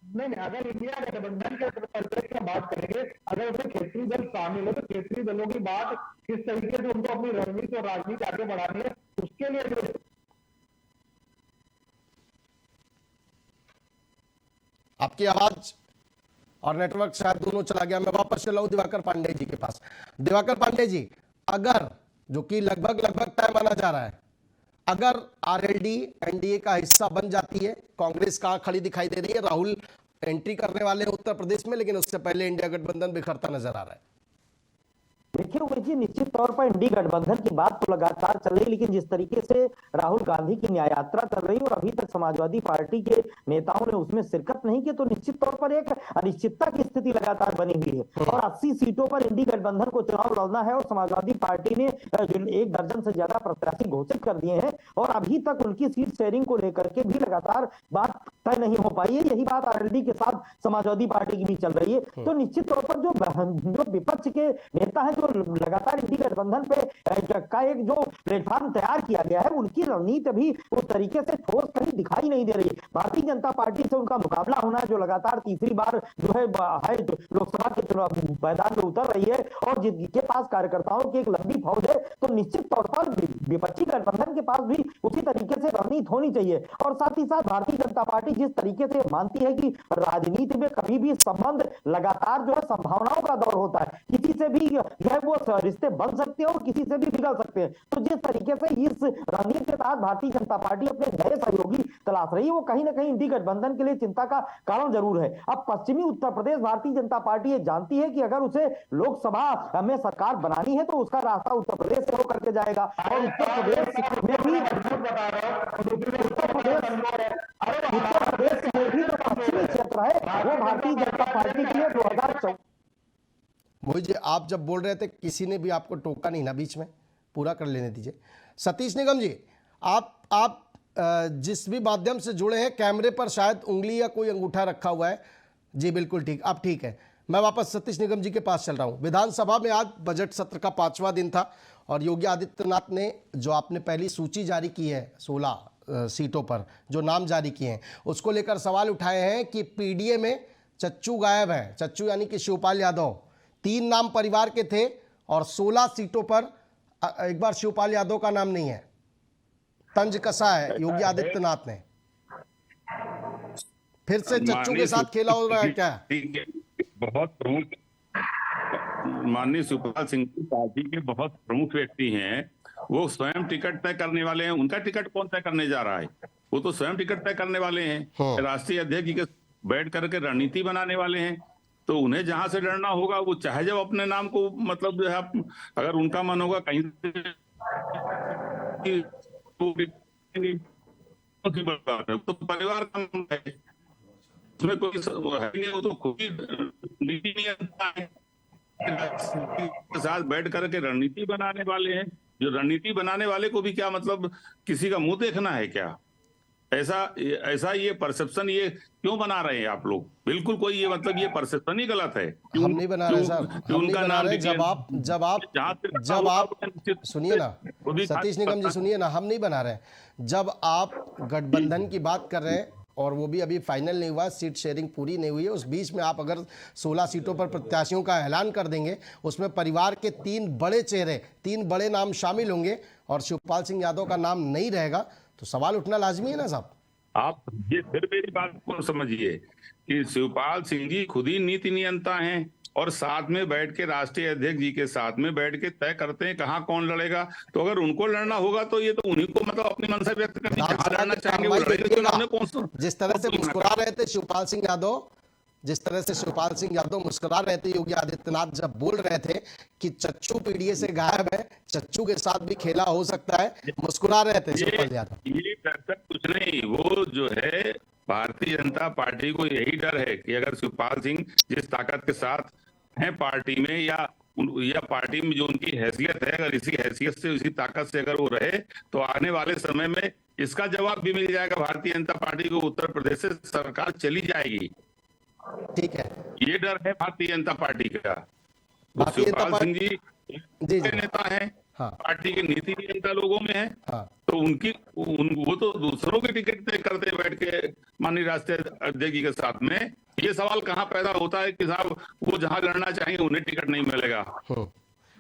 नहीं, अगर इंडिया गठबंधन के परिप्रेक्ष्य में बात करेंगे, अगर उसमें क्षेत्रीय दल शामिल है तो क्षेत्रीय दलों की बात किस तरीके से उनको अपनी रणनीति और राजनीति आगे बढ़ानी है, उसके लिए आपकी आवाज और नेटवर्क शायद दोनों चला गया। मैं वापस चला हूं दिवाकर पांडे जी के पास। दिवाकर पांडे जी, अगर, जो कि लगभग तय माना जा रहा है, अगर आरएलडी एनडीए का हिस्सा बन जाती है, कांग्रेस कहां खड़ी दिखाई दे रही है? राहुल एंट्री करने वाले हैं उत्तर प्रदेश में, लेकिन उससे पहले इंडिया गठबंधन बिखरता नजर आ रहा है। देखिए उमेश जी, निश्चित तौर पर इंडी गठबंधन की बात तो लगातार चल रही है, लेकिन जिस तरीके से राहुल गांधी की न्याय यात्रा चल रही है और अभी तक समाजवादी पार्टी के नेताओं ने उसमें शिरकत नहीं की, तो निश्चित तौर पर एक अनिश्चितता की स्थिति लगातार बनी हुई है। और 80 सीटों पर इंडी गठबंधन को चुनाव लड़ना है और समाजवादी पार्टी ने 1 दर्जन से ज्यादा प्रत्याशी घोषित कर दिए हैं और अभी तक उनकी सीट शेयरिंग को लेकर के भी लगातार बात तय नहीं हो पाई है। यही बात आरएलडी के साथ समाजवादी पार्टी की भी चल रही है। तो निश्चित तौर पर जो विपक्ष के नेता है, जो लगातार इंडी गठबंधन पे का एक जो प्लेटफॉर्म तैयार किया गया है, उनकी रणनीति अभी उस तरीके से ठोस कहीं दिखाई नहीं दे रही है। भारतीय जनता पार्टी से उनका मुकाबला होना, जो लगातार तीसरी बार जो है लोकसभा के चुनाव मैदान में उतर रही है और जिनके पास कार्यकर्ताओं की एक लंबी फौज है, तो निश्चित तौर पर विपक्षी गठबंधन के पास भी उसी तरीके से रणनीति होनी चाहिए। और साथ ही साथ भारतीय जनता पार्टी जिस तरीके से मानती है कि राजनीति में कभी भी संबंध लगातार जो है संभावनाओं का दौर होता है, किसी से भी वो रिश्ते बन सकते हैं और किसी से भी बिगड़ सकते हैं। तो जिस तरीके से इस रणनीति के तहत भारतीय जनता पार्टी अपने नए सहयोगी तलाश रही है, वो कहीं ना कहीं इंडी गठबंधन के लिए चिंता का कारण जरूर है। अब पश्चिमी उत्तर प्रदेश भारतीय जनता पार्टी ये जानती है कि अगर उसे लोकसभा में सरकार बनानी है तो उसका रास्ता उत्तर प्रदेश से होकर के जाएगा और उत्तर प्रदेश में भी जो पश्चिमी क्षेत्र है वो भारतीय जनता पार्टी के लिए 2014। मोहित जी, आप जब बोल रहे थे किसी ने भी आपको टोका नहीं ना, बीच में पूरा कर लेने दीजिए। सतीश निगम जी, आप जिस भी माध्यम से जुड़े हैं, कैमरे पर शायद उंगली या कोई अंगूठा रखा हुआ है। जी बिल्कुल ठीक, आप ठीक है। मैं वापस सतीश निगम जी के पास चल रहा हूं। विधानसभा में आज बजट सत्र का 5वां दिन था और योगी आदित्यनाथ ने जो आपने पहली सूची जारी की है 16 सीटों पर जो नाम जारी किए हैं, उसको लेकर सवाल उठाए हैं कि पीडीए में चच्चू गायब है। चच्चू यानी कि शिवपाल यादव। 3 नाम परिवार के थे और 16 सीटों पर एक बार शिवपाल यादव का नाम नहीं है। तंज कसा है योगी आदित्यनाथ ने। फिर से चच्चू के साथ खेला हो रहा है क्या? बहुत प्रमुख माननीय शिवपाल सिंह पार्टी के बहुत प्रमुख व्यक्ति हैं। वो स्वयं टिकट तय करने वाले हैं। उनका टिकट कौन तय करने जा रहा है? वो तो स्वयं टिकट तय करने वाले हैं। राष्ट्रीय अध्यक्ष जी के बैठ करके रणनीति बनाने वाले हैं। तो उन्हें जहां से डरना होगा, वो चाहे जब अपने नाम को मतलब जो है, अगर उनका मन होगा कहीं तो परिवार का है, उसमें कोई है नहीं, वो तो खुद ही नीति नियंता है, के साथ बैठ करके रणनीति बनाने वाले हैं। जो रणनीति बनाने वाले को भी क्या मतलब किसी का मुंह देखना है क्या? ऐसा ये परसेप्शन ये क्यों बना रहे हैं आप लोग? बिल्कुल कोई ये मतलब ये परसेप्शन ही गलत है। हम नहीं बना रहे सर, हम नहीं बना रहे। जब आप सुनिए ना सतीश निगम जी, सुनिए ना, हम नहीं बना रहे। जब आप गठबंधन की बात कर रहे हैं और वो भी अभी फाइनल नहीं हुआ, सीट शेयरिंग पूरी नहीं हुई है, उस बीच में आप अगर 16 सीटों पर प्रत्याशियों का ऐलान कर देंगे, उसमें परिवार के 3 बड़े चेहरे, 3 बड़े नाम शामिल होंगे और शिवपाल सिंह यादव का नाम नहीं रहेगा, तो सवाल उठना लाजमी है ना साहब। आप ये फिर मेरी बात को समझिए कि शिवपाल सिंह जी खुद ही नीति नियंता हैं और साथ में बैठ के राष्ट्रीय अध्यक्ष जी के साथ में बैठ के तय करते हैं कहाँ कौन लड़ेगा। तो अगर उनको लड़ना होगा तो ये तो उन्हीं को मतलब अपनी मनसा व्यक्त करनी, जहाँ लड़ना चाहेंगे वो लड़ेंगे। जिस तरह से मुस्कुरा रहे थे शिवपाल सिंह यादव, जिस तरह से शिवपाल सिंह यादव मुस्कुरा रहे थे योगी आदित्यनाथ जब बोल रहे थे कि चच्चू पीडीए से गायब है, चच्चू के साथ भी खेला हो सकता है, मुस्कुरा रहे थे शिवपाल यादव। ये डर कुछ नहीं, वो जो है भारतीय जनता पार्टी को यही डर है कि अगर शिवपाल सिंह जिस ताकत के साथ हैं पार्टी में या पार्टी में जो उनकी हैसियत है, अगर इसी हैसियत से इसी ताकत से अगर वो रहे तो आने वाले समय में इसका जवाब भी मिल जाएगा भारतीय जनता पार्टी को। उत्तर प्रदेश से सरकार चली जाएगी। ठीक है, ये डर है भारतीय जनता पार्टी का। भारतीय जनता शिवपाल सिंह जी जी नेता है, हाँ, पार्टी के नीति नियंता लोगों में है, हाँ, तो वो तो दूसरों के टिकट तय करते बैठ के माननीय राष्ट्रीय अध्यक्ष जी के साथ में। ये सवाल कहाँ पैदा होता है कि साहब वो जहां लड़ना चाहेंगे उन्हें टिकट नहीं मिलेगा,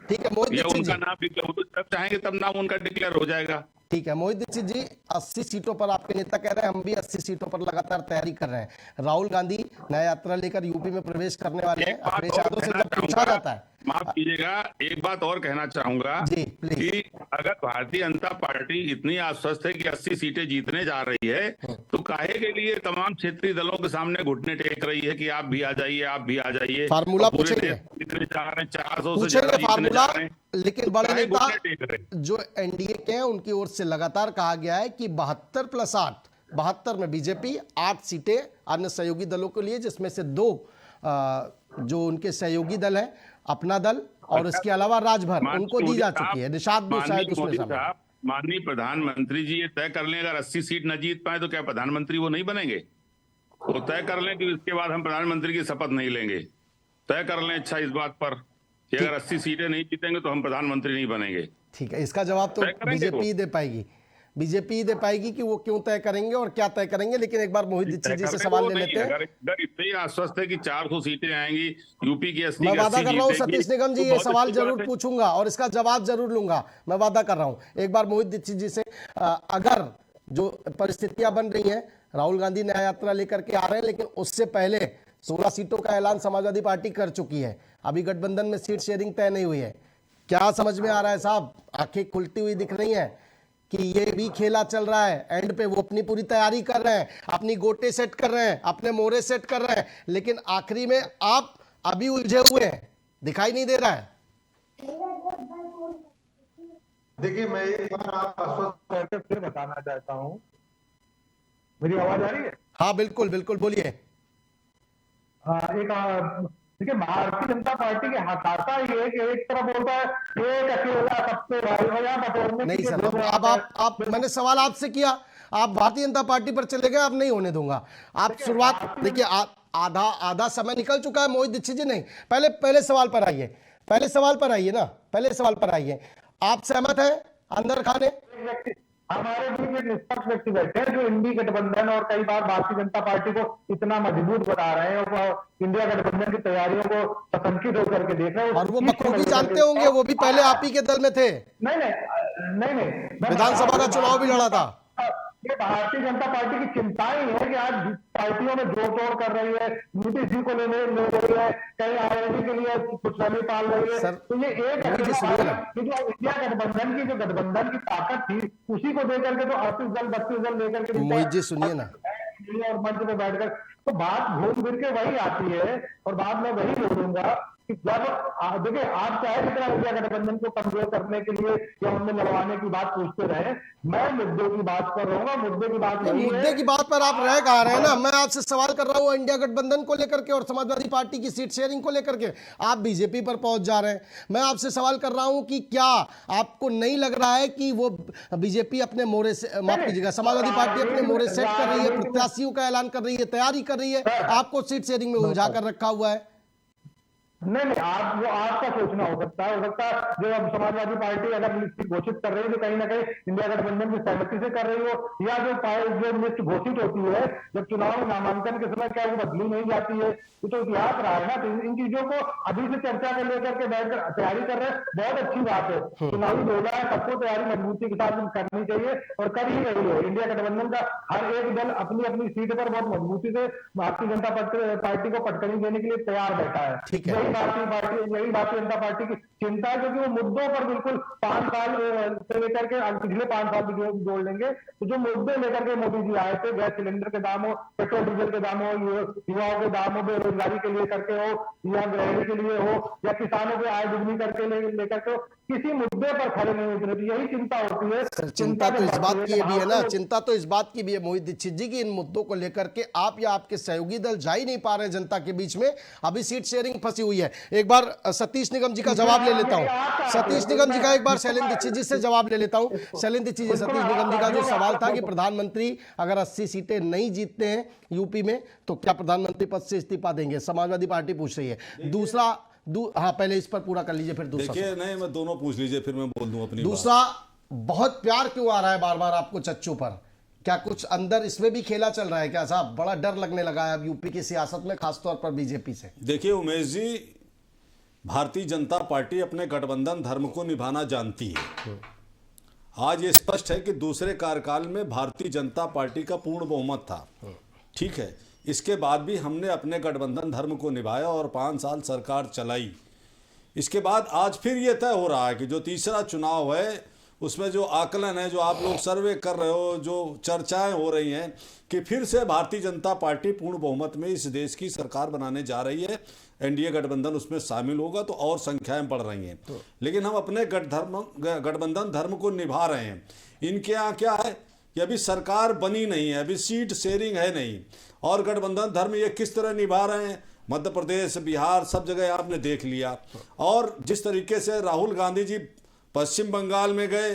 ठीक है मोहित या दीक्षित उनका जी, नाम डिक्लेयर तो जब चाहेंगे तब नाम उनका डिक्लेयर हो जाएगा। ठीक है मोहित दीक्षित जी, 80 सीटों पर आपके नेता कह रहे हैं, हम भी 80 सीटों पर लगातार तैयारी कर रहे हैं। राहुल गांधी न्याय यात्रा लेकर यूपी में प्रवेश करने वाले हैं। अखिलेश यादव से जब पूछा जाता है, माफ कीजिएगा, एक बात और कहना चाहूंगा जी, प्लीज। कि अगर भारतीय जनता पार्टी इतनी आश्वस्त है कि 80 सीटें जीतने जा रही है, तो काहे के लिए तमाम क्षेत्रीय दलों के सामने घुटने टेक रही है कि आप भी आ जाइए, आप भी आ जाइए। फार्मूला पूरे पूछेंगे, देश जीतने जा रहे हैं, 400 से पूछेंगे ज्यादा जीतने फार्मूला, जा रहे हैं। लेकिन बड़े काहे नेता घुटने टेक रहे हैं? जो एनडीए के हैं उनकी ओर से लगातार कहा गया है कि 72 + 8, 72 में बीजेपी, 8 सीटें अन्य सहयोगी दलों के लिए, जिसमें से 2 जो उनके सहयोगी दल है, अपना दल और इसके अलावा राजभर, उनको दी जा चुकी है। निषाद भी शायद उसमें शामिल है। माननीय प्रधानमंत्री जी ये तय कर लें अगर 80 सीट न जीत पाए तो क्या प्रधानमंत्री वो नहीं बनेंगे? वो तय कर लें कि इसके बाद हम प्रधानमंत्री की शपथ नहीं लेंगे, तय कर लें अच्छा इस बात पर कि अगर 80 सीटें नहीं जीतेंगे तो हम प्रधानमंत्री नहीं बनेंगे। ठीक है, इसका जवाब तो बीजेपी ही दे पाएगी, बीजेपी ही दे पाएगी कि वो क्यों तय करेंगे और क्या तय करेंगे। लेकिन एक बार मोहित दीक्षित जी से सवाल ले लेते हैं। अगर इतने ही आश्वस्त है कि 400 सीटें आएंगी यूपी की, 80 मैं वादा कर रहा हूं सतीश निगम जी, ये सवाल अच्छी बात जरूर है। पूछूंगा और इसका जवाब जरूर लूंगा, मैं वादा कर रहा हूं। एक बार मोहित दीक्षित जी से अगर जो परिस्थितियां बन रही हैं, राहुल गांधी न्याय यात्रा लेकर के आ रहे हैं, लेकिन उससे पहले 16 सीटों का ऐलान समाजवादी पार्टी कर चुकी है, अभी गठबंधन में सीट शेयरिंग तय नहीं हुई है। क्या समझ में आ रहा है साहब? आंखें खुलती हुई दिख रही हैं कि ये भी खेला चल रहा है, एंड पे वो अपनी पूरी तैयारी कर रहे हैं, अपनी गोटे सेट कर रहे हैं, अपने मोरे सेट कर रहे हैं, लेकिन आखिरी में आप अभी उलझे हुए हैं, दिखाई नहीं दे रहा है। देखिए, मैं एक बार आप आश्वस्त करके फिर बताना चाहता हूं। मेरी आवाज आ रही है? हाँ बिल्कुल बिल्कुल, बोलिए। देखिए, भारतीय जनता पार्टी की हताशा ये है कि एक तरफ बोलता है एक अकेला सबसे भाई, नहीं सर, अब आप मैंने सवाल आपसे किया, आप भारतीय जनता पार्टी पर चले गए, आप नहीं होने दूंगा। आप शुरुआत देखिए, आधा समय निकल चुका है मोहित दीक्षित जी। नहीं, पहले सवाल पर आइए, पहले सवाल पर आइए ना, पहले सवाल पर आइए। आप सहमत हैं अंदर खाने? हमारे बीच एक निष्पक्ष व्यक्ति बैठे हैं जो इंडी गठबंधन और कई बार भारतीय जनता पार्टी को इतना मजबूत बता रहे हैं और इंडिया गठबंधन की तैयारियों को आशंकित होकर के देख रहे हैं। और वो बखूबी जानते होंगे, वो भी पहले आप ही के दल में थे। नहीं, विधानसभा का चुनाव भी लड़ा था। ये भारतीय जनता पार्टी की चिंताएं है कि आज पार्टियों में जोड़ तोड़ कर रही है, नीतीश जी को ले रही है, कहीं आरएलडी के लिए कुछ रैली पाल रही है। तो ये एक जो इंडिया गठबंधन की जो गठबंधन की ताकत थी उसी को देकर के तो 38 दल 32 दल लेकर के मोहित जी सुनिए ना, और मंच पे बैठकर तो बात घूम फिर के वही आती है और बाद में वही बोलूंगा कि जब देखिए आप चाहे जितना इंडिया गठबंधन को कमजोर करने के लिए या उनमें लड़वाने की बात पूछते रहे, मैं मुद्दे की बात पर रहूंगा। मुद्दे की बात नहीं है। मुद्दे की बात पर आप रह कहा रहे हैं ना। मैं आपसे सवाल कर रहा हूं इंडिया गठबंधन को लेकर के और समाजवादी पार्टी की सीट शेयरिंग को लेकर के। आप बीजेपी पर पहुंच जा रहे हैं। मैं आपसे सवाल कर रहा हूं कि क्या आपको नहीं लग रहा है कि वो बीजेपी अपने मोरे से, माफ कीजिएगा, समाजवादी पार्टी अपने मोरे सेट कर रही है, प्रत्याशियों का ऐलान कर रही है, तैयारी कर रही है, आपको सीट शेयरिंग में उलझा कर रखा हुआ है? नहीं, आप वो आपका सोचना हो सकता है जो अब समाजवादी पार्टी अगर लिस्ट घोषित कर रही है तो कहीं ना कहीं इंडिया गठबंधन की सहमति से कर रही हो, या जो लिस्ट घोषित होती है जब चुनाव में नामांकन के समय क्या वो बदली नहीं जाती है, ये तो इतिहास रहा है ना। तो इन चीजों को अभी से चर्चा में लेकर के बैठकर तैयारी कर रहे हैं, बहुत अच्छी बात है। चुनावी दौर है, सबको तैयारी मजबूती के साथ करनी चाहिए और कर ही रही है। इंडिया गठबंधन का हर एक दल अपनी अपनी सीट पर बहुत मजबूती से भारतीय जनता पार्टी को पटकनी देने के लिए तैयार बैठा है। ठीक है। यही भारतीय जनता पार्टी की चिंता है, क्योंकि वो मुद्दों पर बिल्कुल 5 साल से लेकर के पिछले 5 साल भी जोड़ लेंगे तो जो मुद्दे लेकर के मोदी जी आए थे, गैस सिलेंडर के दाम हो, पेट्रोल डीजल के दाम हो, युवाओं के दाम हो, बेरोजगारी के लिए करके हो, या गृहिणी के लिए हो, या किसानों की आय दुगनी करके लेकर के, किसी मुद्दे पर खड़े नहीं उतरे। तो यही चिंता होती है। चिंता तो इस बात की भी है ना, चिंता तो इस बात की भी है मोहित दीक्षित जी की इन मुद्दों को लेकर के आप या आपके सहयोगी दल जा ही नहीं पा रहे जनता के बीच में। अभी सीट शेयरिंग फंसी हुई है। एक बार सतीश निगम जी का जवाब ले लेता हूं। सतीश निगम जी का एक बार शैलेंद्र दीक्षित जी से जवाब ले लेता हूं। शैलेंद्र दीक्षित जी, सतीश निगम जी का जो सवाल था कि प्रधानमंत्री अगर 80 सीटें नहीं जीतते हैं यूपी में तो क्या प्रधानमंत्री पद से इस्तीफा देंगे, समाजवादी पार्टी पूछ रही है। दूसरा हाँ, पहले इस पर पूरा कर लीजिए, फिर दूसरा। देखिए, नहीं, मैं दोनों पूछ लीजिए, फिर मैं बोल दूं अपनी दूसरा, बहुत प्यार क्यों आ रहा है बार बार आपको चच्चू पर? क्या कुछ अंदर इसमें भी खेला चल रहा है क्या साहब? बड़ा डर लगने लगा है अब यूपी की सियासत में, खासतौर पर बीजेपी से। देखिए उमेश जी, भारतीय जनता पार्टी अपने गठबंधन धर्म को निभाना जानती है। आज ये स्पष्ट है कि दूसरे कार्यकाल में भारतीय जनता पार्टी का पूर्ण बहुमत था, ठीक है। इसके बाद भी हमने अपने गठबंधन धर्म को निभाया और 5 साल सरकार चलाई। इसके बाद आज फिर ये तय हो रहा है कि जो तीसरा चुनाव है उसमें जो आकलन है, जो आप लोग सर्वे कर रहे हो, जो चर्चाएं हो रही हैं कि फिर से भारतीय जनता पार्टी पूर्ण बहुमत में इस देश की सरकार बनाने जा रही है, एनडीए गठबंधन उसमें शामिल होगा, तो और संख्याएं बढ़ रही हैं। लेकिन हम अपने गठबंधन धर्म को निभा रहे हैं। इनके यहाँ क्या है कि अभी सरकार बनी नहीं है, अभी सीट शेयरिंग है नहीं, और गठबंधन धर्म ये किस तरह निभा रहे हैं, मध्य प्रदेश, बिहार, सब जगह आपने देख लिया। और जिस तरीके से राहुल गांधी जी पश्चिम बंगाल में गए,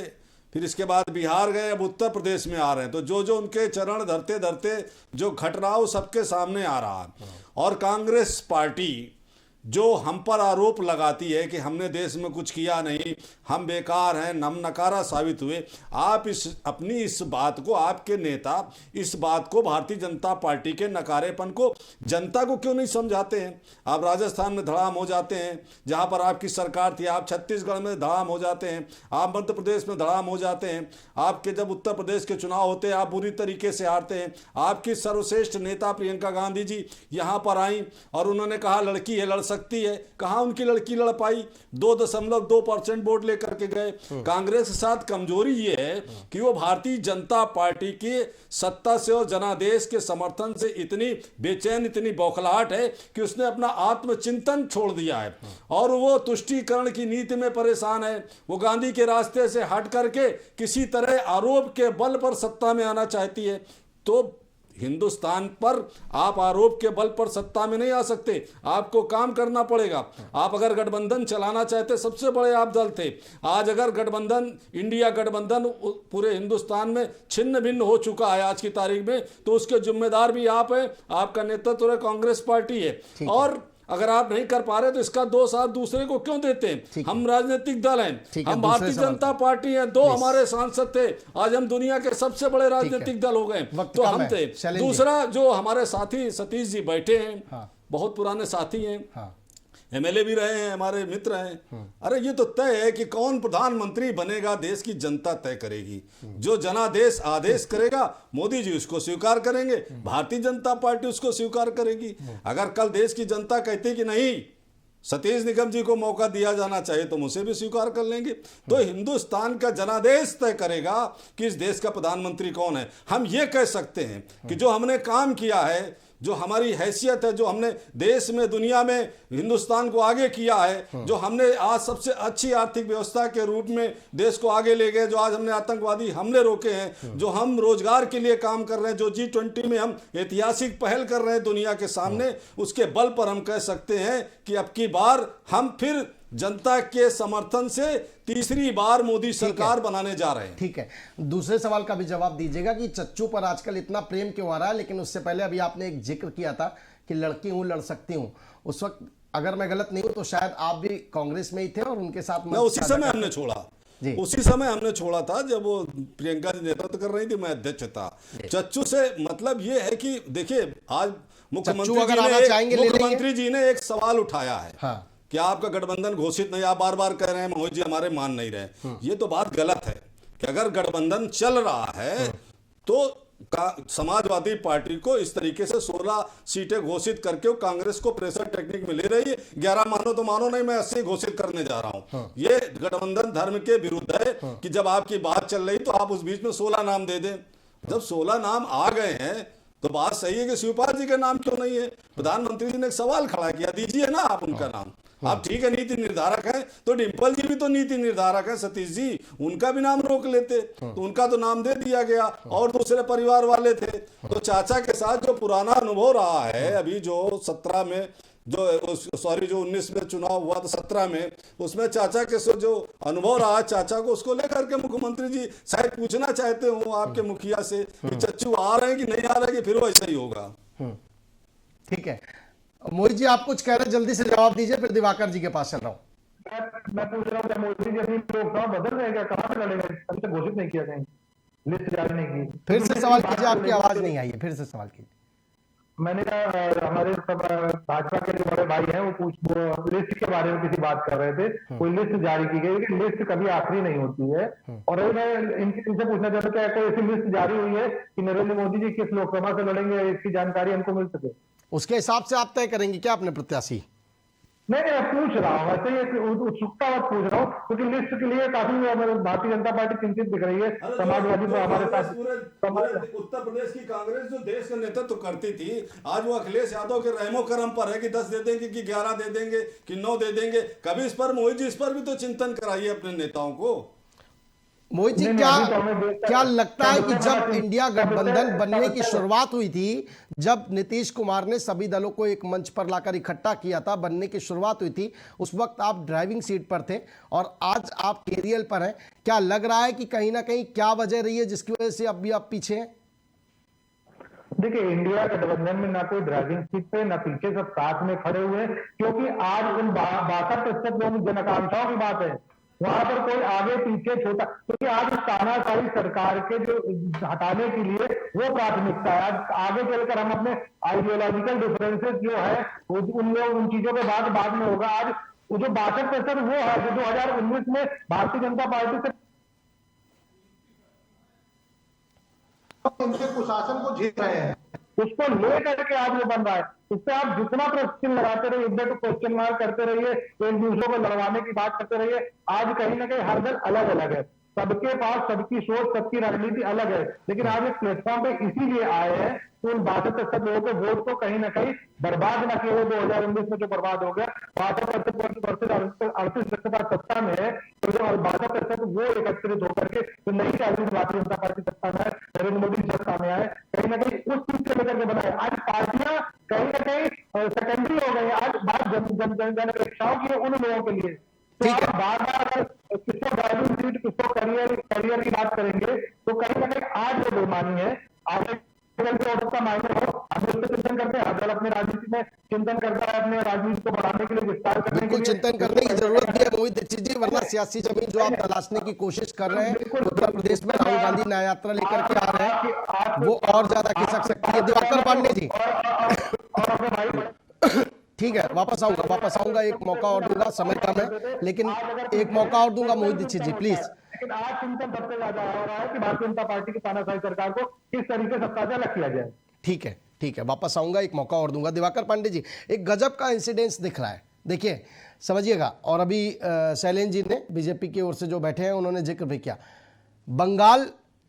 फिर इसके बाद बिहार गए, अब उत्तर प्रदेश में आ रहे हैं, तो जो जो उनके चरण धरते धरते जो घट रहा हो सबके सामने आ रहा है। और कांग्रेस पार्टी जो हम पर आरोप लगाती है कि हमने देश में कुछ किया नहीं, हम बेकार हैं, हम नकारा साबित हुए, आप अपनी इस बात को, आपके नेता इस बात को, भारतीय जनता पार्टी के नकारेपन को जनता को क्यों नहीं समझाते हैं? आप राजस्थान में धड़ाम हो जाते हैं जहां पर आपकी सरकार थी, आप छत्तीसगढ़ में धड़ाम हो जाते हैं, आप मध्य प्रदेश में धड़ाम हो जाते हैं, आपके जब उत्तर प्रदेश के चुनाव होते हैं आप बुरी तरीके से हारते हैं। आपकी सर्वश्रेष्ठ नेता प्रियंका गांधी जी यहाँ पर आई और उन्होंने कहा लड़की है, लड़ सकती है। कहां उनकी लड़की लड़ पाई? 2.2% वोट लेकर के गए। कांग्रेस के साथ कमजोरी ये है कि वो भारतीय जनता पार्टी की सत्ता से और जनादेश के समर्थन से इतनी बेचैन, इतनी बौखलाहट है कि उसने अपना आत्मचिंतन छोड़ दिया है और वो तुष्टीकरण की नीति में परेशान है। वो गांधी के रास्ते से हट करके किसी तरह आरोप के बल पर सत्ता में आना चाहती है। तो हिंदुस्तान पर आप आरोप के बल पर सत्ता में नहीं आ सकते, आपको काम करना पड़ेगा। आप अगर गठबंधन चलाना चाहते, सबसे बड़े आप दल थे, आज अगर गठबंधन, इंडिया गठबंधन पूरे हिंदुस्तान में छिन्न भिन्न हो चुका है आज की तारीख में, तो उसके जिम्मेदार भी आप हैं, आपका नेतृत्व कांग्रेस पार्टी है। और अगर आप नहीं कर पा रहे तो इसका दोष आप दूसरे को क्यों देते हैं? हम राजनीतिक दल हैं, हम भारतीय जनता पार्टी हैं, 2 हमारे सांसद थे, आज हम दुनिया के सबसे बड़े राजनीतिक दल हो गए, तो हम थे। दूसरा, जो हमारे साथी सतीश जी बैठे हैं, बहुत पुराने साथी हैं, एमएलए भी रहे हैं, हमारे मित्र हैं। अरे ये तो तय है कि कौन प्रधानमंत्री बनेगा, देश की जनता तय करेगी। जो जनादेश आदेश करेगा, मोदी जी उसको स्वीकार करेंगे, भारतीय जनता पार्टी उसको स्वीकार करेगी। अगर कल देश की जनता कहती कि नहीं, सतीश निगम जी को मौका दिया जाना चाहिए, तो मुझे भी स्वीकार कर लेंगे। तो हिंदुस्तान का जनादेश तय करेगा कि इस देश का प्रधानमंत्री कौन है। हम ये कह सकते हैं कि जो हमने काम किया है, जो हमारी हैसियत है, जो हमने देश में दुनिया में हिंदुस्तान को आगे किया है, जो हमने आज सबसे अच्छी आर्थिक व्यवस्था के रूप में देश को आगे ले गए, जो आज हमने आतंकवादी हमले रोके हैं, जो हम रोजगार के लिए काम कर रहे हैं, जो G20 में हम ऐतिहासिक पहल कर रहे हैं दुनिया के सामने, उसके बल पर हम कह सकते हैं कि अब की बार हम फिर जनता के समर्थन से तीसरी बार मोदी सरकार बनाने जा रहे हैं। ठीक है, दूसरे सवाल का भी जवाब दीजिएगा कि चच्चू पर आजकल इतना प्रेम क्यों आ रहा है। लेकिन उससे पहले अभी आपने एक जिक्र किया था कि लड़की हूं, लड़ सकती हूं। उस वक्त अगर मैं गलत नहीं हूं तो शायद आप भी कांग्रेस में ही थे और उनके साथ मैं उसी समय हमने छोड़ा जी। उसी समय हमने छोड़ा था जब वो प्रियंका जी नेतृत्व कर रही थी, मैं अध्यक्ष था। चच्चू से मतलब ये है कि देखिए, आज मुख्यमंत्री जी ने एक सवाल उठाया है। हाँ। क्या आपका गठबंधन घोषित नहीं, आप बार बार कह रहे हैं मोहित जी हमारे मान नहीं रहे। ये तो बात गलत है कि अगर गठबंधन चल रहा है तो समाजवादी पार्टी को इस तरीके से 16 सीटें घोषित करके वो कांग्रेस को प्रेशर टेक्निक में ले रही है। 11 मानो तो मानो नहीं, मैं 80 घोषित करने जा रहा हूं। ये गठबंधन धर्म के विरुद्ध है कि जब आपकी बात चल रही तो आप उस बीच में 16 नाम दे दें। जब 16 नाम आ गए हैं तो बात सही है कि शिवपाल जी का नाम क्यों नहीं है। प्रधानमंत्री जी ने एक सवाल खड़ा किया, दीजिए ना आप उनका नाम। आप ठीक है नीति निर्धारक हैं, तो डिम्पल जी भी तो नीति निर्धारक हैं, सतीश जी, उनका भी नाम रोक लेते तो उनका तो नाम दे दिया गया और दूसरे परिवार वाले थे। तो चाचा के साथ जो पुराना अनुभव रहा है, अभी जो 17 में जो 19 में चुनाव हुआ तो 17 में, उसमें चाचा के जो अनुभव रहा, चाचा को उसको लेकर के मुख्यमंत्री जी शायद पूछना चाहते हो आपके मुखिया से कि चच्चू आ रहे हैं कि नहीं आ रहे, कि फिर वो ऐसा ही होगा। ठीक है, मोहित जी आप कुछ कह रहे हैं, जल्दी से जवाब दीजिए, फिर दिवाकर जी के पास चल रहा हूँ। मैं पूछ रहा हूँ मोदी जी अभी लोकसभा बदल रहे हैं क्या, कहाँ से लड़ेंगे? अभी तक घोषित नहीं किया, कहीं लिस्ट जारी नहीं की। फिर से सवाल कीजिए, आपकी आवाज नहीं आई है, फिर से सवाल कीजिए। मैंने कहा हमारे सब भाजपा के जो बड़े भाई हैं वो लिस्ट के बारे में किसी बात कर रहे थे। कोई लिस्ट जारी की गई, लेकिन लिस्ट कभी आखिरी नहीं होती है। और मैं इनसे पूछना चाहता हूँ, क्या कोई ऐसी लिस्ट जारी हुई है कि नरेंद्र मोदी जी किस लोकसभा से लड़ेंगे, इसकी जानकारी हमको मिल सके? उसके हिसाब से आप तय करेंगे क्या अपने प्रत्याशी? नहीं, मैं पूछ रहा हूँ, वैसे ही उत्सुकता मत पूछ रहा हूँ, क्योंकि लिस्ट के लिए काफी भारतीय जनता पार्टी चिंतित दिख रही है। समाजवादी तो हमारे साथ, उत्तर प्रदेश की कांग्रेस जो देश का नेतृत्व करती थी, आज वो अखिलेश यादव के रहमो करम पर है कि 10 दे देंगे कि 11 दे देंगे कि 9 दे देंगे। कभी इस पर मोहित जी, इस पर भी तो चिंतन कराइए अपने नेताओं को। मोहित जी, क्या लगता है कि जब इंडिया गठबंधन बनने की शुरुआत हुई थी, जब नीतीश कुमार ने सभी दलों को एक मंच पर लाकर इकट्ठा किया था, बनने की शुरुआत हुई थी, उस वक्त आप ड्राइविंग सीट पर थे और आज आप कैरियर पर हैं, क्या लग रहा है कि कहीं ना कहीं क्या वजह रही है जिसकी वजह से अब भी आप पीछे हैं? देखिए, इंडिया गठबंधन में ना कोई ड्राइविंग सीट पे ना पीछे, सब साथ में खड़े हुए, क्योंकि आज उन 62% जन आकांक्षाओं की बात है, वहां पर कोई आगे पीछे छोटा, क्योंकि आज तानाशाही सरकार के जो हटाने के लिए वो प्राथमिकता है। आज आगे चलकर हम अपने आइडियोलॉजिकल डिफरेंसेस जो है उन चीजों के बाद में होगा। आज वो जो 62% वो है जो 2019 में भारतीय जनता पार्टी से उनके कुशासन को झेल रहे हैं, उसको लेकर के आज वो बन रहा है। इस पे आप जितना प्रश्न लगाते रहिए, इधर तो क्वेश्चन मार्क करते रहिए, एक दूसरों को लड़वाने की बात करते रहिए, आज कहीं ना कहीं हर दल अलग अलग है, सबके पास सबकी सोच, सबकी रणनीति अलग है। लेकिन आज एक प्लेटफॉर्म पे इसीलिए आए हैं कि उन 62% लोगों के वोट को कहीं ना कहीं बर्बाद न किए। 2019 में जो बर्बाद हो गया, 62% 38% सत्ता में है, तो जो 62% वो एकत्रित होकर के तो नहीं चाहती भारतीय जनता पार्टी सत्ता में है, नरेंद्र मोदी सत्ता में आए, कहीं ना कहीं उस चीज से लेकर के बनाए। आज पार्टियां कहीं ना कहीं सेकेंडरी हो गई। आज बात जन अपेक्षाओं की उन लोगों के लिए, तो आप बार बार किसको ड्राइविंग सीट, किसको करियर की बात करेंगे, तो कहीं ना कहीं आज वो बेमानी है। आगे का मायने हो, हम उस पर चिंतन करते हैं, हर दल अपने राजनीति में चिंतन करता है, अपने राजनीति को बढ़ाने के लिए, विस्तार करने के लिए। चिंतन करने की जरूरत भी है मोहित दीक्षित जी, वरना सियासी जमीन जो आप तलाशने की कोशिश कर रहे हैं, उत्तर प्रदेश में राहुल गांधी न्याय यात्रा लेकर के आ रहे हैं, वो और ज्यादा खिसक सकती है। दिवाकर पांडे जी, ठीक है, वापस आऊंगा, एक मौका और दूंगा, समय कम है लेकिन एक मौका और दूंगा। मोहित दीक्षित जी प्लीज। लेकिन आज चिंतन सबसे ज्यादा हो रहा है कि भारतीय जनता पार्टी की तानाशाही सरकार को किस तरीके से सत्ता से अलग किया जाए। ठीक है, वापस आऊंगा, एक मौका और दूंगा। दिवाकर पांडे जी, एक गजब का इंसिडेंस दिख रहा है, देखिए समझिएगा। और अभी शैलेंद्र जी ने बीजेपी की ओर से जो बैठे हैं उन्होंने जिक्र भी किया, बंगाल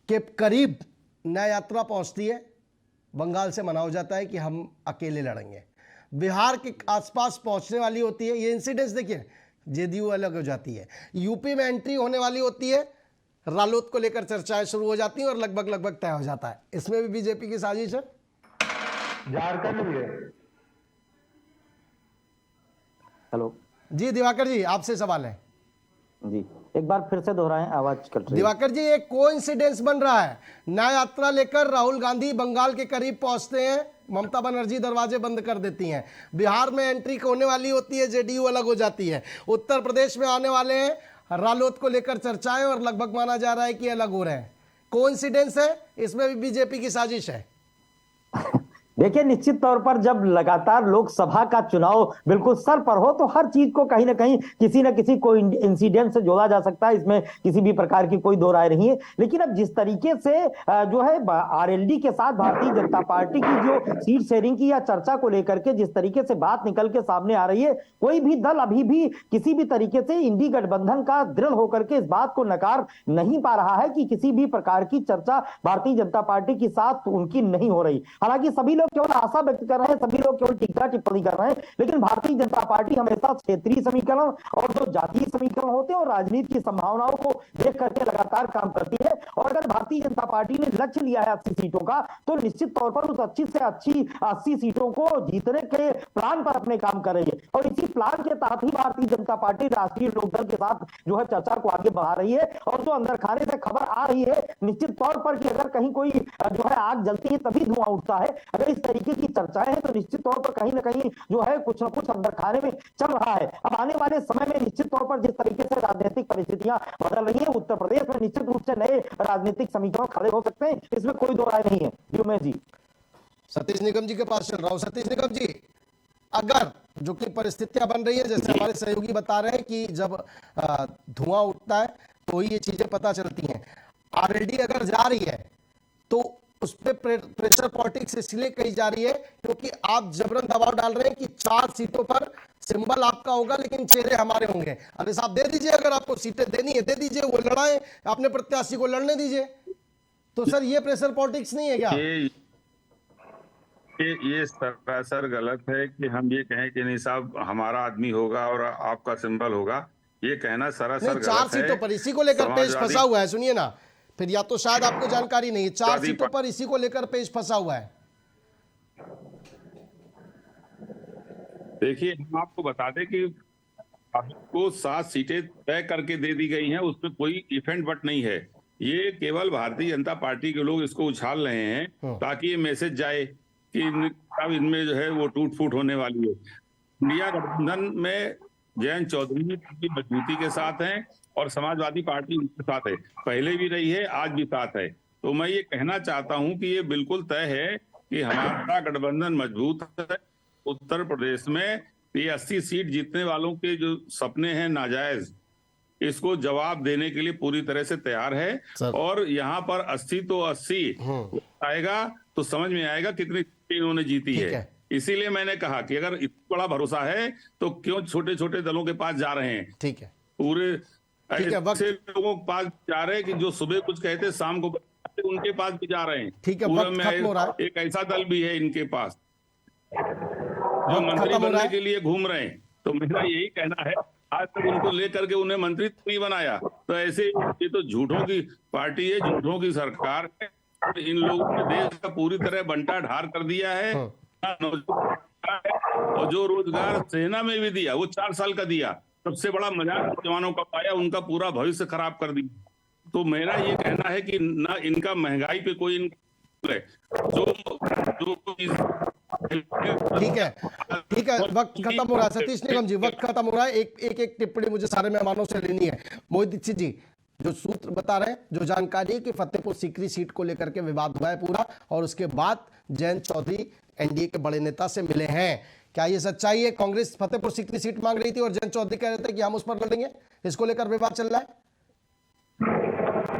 के करीब न्याय यात्रा पहुंचती है बंगाल से मना हो जाता है कि हम अकेले लड़ेंगे। बिहार के आसपास पहुंचने वाली होती है, ये इंसिडेंट्स देखिए, जेडीयू अलग हो जाती है। यूपी में एंट्री होने वाली होती है, रालोद को लेकर चर्चाएं शुरू हो जाती हैं और लगभग तय हो जाता है। इसमें भी बीजेपी की साजिश है। झारखंड भी है। हेलो जी दिवाकर जी, आपसे सवाल है। जी, एक बार फिर से दोहराएं, आवाज कट रही है। दिवाकर जी, एक कोइंसिडेंस बन रहा है। न्याय यात्रा लेकर राहुल गांधी बंगाल के करीब पहुंचते हैं, ममता बनर्जी दरवाजे बंद कर देती हैं। बिहार में एंट्री होने वाली होती है, जेडीयू अलग हो जाती है। उत्तर प्रदेश में आने वाले हैं, रालोद को लेकर चर्चाएं और लगभग माना जा रहा है कि अलग हो रहे हैं। कोइंसिडेंस है, इसमें भी बीजेपी की साजिश है। देखिए, निश्चित तौर पर जब लगातार लोकसभा का चुनाव बिल्कुल सर पर हो तो हर चीज को कहीं ना कहीं किसी न किसी को इंसिडेंट से जोड़ा जा सकता है, इसमें किसी भी प्रकार की कोई दो राय नहीं है। लेकिन अब जिस तरीके से जो है आरएलडी के साथ भारतीय जनता पार्टी की जो सीट शेयरिंग की या चर्चा को लेकर के जिस तरीके से बात निकल के सामने आ रही है, कोई भी दल अभी भी किसी भी तरीके से इंडी गठबंधन का दृढ़ होकर के इस बात को नकार नहीं पा रहा है कि किसी भी प्रकार की चर्चा भारतीय जनता पार्टी के साथ उनकी नहीं हो रही। हालांकि सभी लोग केवल आशा व्यक्त कर रहे हैं, सभी लोग केवल टीका टिप्पणी कर रहे हैं, लेकिन भारतीय जनता पार्टी हमेशा क्षेत्रीय समीकरण और जो जातीय समीकरण होते हैं और राजनीति की संभावनाओं को देख करके लगातार काम करती है। और अगर भारतीय जनता पार्टी ने लक्ष्य लिया है 80 सीटों का, तो निश्चित तौर पर उस अच्छी से अच्छी 80 सीटों को जीतने के प्लान पर अपने काम कर रही है। और इसी प्लान के तहत ही भारतीय जनता पार्टी राष्ट्रीय लोकदल के साथ जो है चर्चा को आगे बढ़ा रही है। और जो अंदर खाने से खबर आ रही है निश्चित तौर पर कि अगर कहीं कोई जो है आग जलती है तभी धुआं उठता है। अगर इस तरीके की चर्चाएं हैं तो निश्चित तौर पर कहीं ना कहीं जो है कुछ ना कुछ अंदर खाने में चल रहा है। अब आने वाले समय में निश्चित तौर पर जिस तरीके से राजनीतिक परिस्थितियां बदल रही है, उत्तर प्रदेश में निश्चित रूप से नए राजनीतिक समीकरण खड़े हो सकते हैं, इसमें कोई दो राय नहीं है। जी उमेश जी, सतीश निगम जी के पास चल रहा हूं। सतीश निगम जी, अगर जो कि परिस्थितियां बन रही है, जैसे हमारे सहयोगी बता रहे हैं कि जब धुआं उठता है तो ही ये चीजें पता चलती हैं। आरएलडी अगर जा रही है तो उस पर प्रेशर पॉलिटिक्स इसलिए कही जा रही है क्योंकि आप जबरन दबाव डाल रहे हैं कि 4 सीटों पर सिंबल आपका होगा लेकिन चेहरे हमारे होंगे। अरे साहब दे दीजिए, अगर आपको सीटें देनी है दे दीजिए, वो लड़ाए, अपने प्रत्याशी को लड़ने दीजिए। तो सर ये प्रेशर पॉलिटिक्स नहीं है क्या? ये सरासर गलत है कि हम ये कहें कि नहीं साहब हमारा आदमी होगा और आपका सिंबल होगा। ये कहना सरासर गलत है। 4 सीटों पर इसी को लेकर पेश फंसा हुआ है। सुनिए ना, फिर या तो शायद आपको जानकारी नहीं है, 4 सीटों पर इसी को लेकर पेश फंसा हुआ है। देखिए, हम आपको बता दें कि आपको 7 सीटें तय करके दे दी गई हैं, उसमें कोई इफेंट बट नहीं है। ये केवल भारतीय जनता पार्टी के लोग इसको उछाल रहे हैं ताकि ये मैसेज जाए कि अब इनमें जो है वो टूट फूट होने वाली है। इंडिया गठबंधन में जयंत चौधरी की मजबूती के साथ हैं और समाजवादी पार्टी उनके साथ है, पहले भी रही है, आज भी साथ है। तो मैं ये कहना चाहता हूं कि ये बिल्कुल तय है कि हमारा गठबंधन मजबूत है। उत्तर प्रदेश में ये 80 सीट जीतने वालों के जो सपने हैं नाजायज, इसको जवाब देने के लिए पूरी तरह से तैयार है। और यहाँ पर 80 तो 80 आएगा तो समझ में आएगा कितनी इन्होंने जीती है। इसीलिए मैंने कहा कि अगर इतना बड़ा भरोसा है तो क्यों छोटे छोटे दलों के पास जा रहे हैं। ठीक है, पूरे ऐसे लोगों के पास जा रहे हैं कि जो सुबह कुछ कहते शाम को उनके पास भी जा रहे हैं। ठीक है, पूरा में एक ऐसा दल भी है इनके पास जो मंत्री बनने के लिए घूम रहे हैं। तो मेरा यही कहना है, आज तक उनको लेकर के उन्हें मंत्री नहीं बनाया, तो ऐसे ये तो झूठों की पार्टी है, झूठों की सरकार है। इन लोगों ने देश का पूरी तरह बंटा ढार कर दिया है। और जो रोजगार सेना में भी दिया वो 4 साल का दिया, सबसे बड़ा मजाक जवानों का पाया, उनका पूरा भविष्य खराब कर दिया। तो मेरा ये कहना है कि ना इनका महंगाई पे कोई है जो ठीक है, वक्त खत्म हो रहा है। सतीश निगम जी, वक्त खत्म हो रहा है। एक टिप्पणी मुझे सारे मेहमानों से लेनी है। मोहित दीक्षित जी, जो सूत्र बता रहे हैं, जो जानकारी है कि फतेहपुर सीकरी सीट को लेकर के विवाद हुआ है पूरा, और उसके बाद जयंत चौधरी एनडीए के बड़े नेता से मिले हैं, क्या ये सच्चाई है? कांग्रेस फतेहपुर सीकरी सीट मांग रही थी और जयंत चौधरी कह रहे थे कि हम उस पर लड़ेंगे, इसको लेकर विवाद चल रहा है।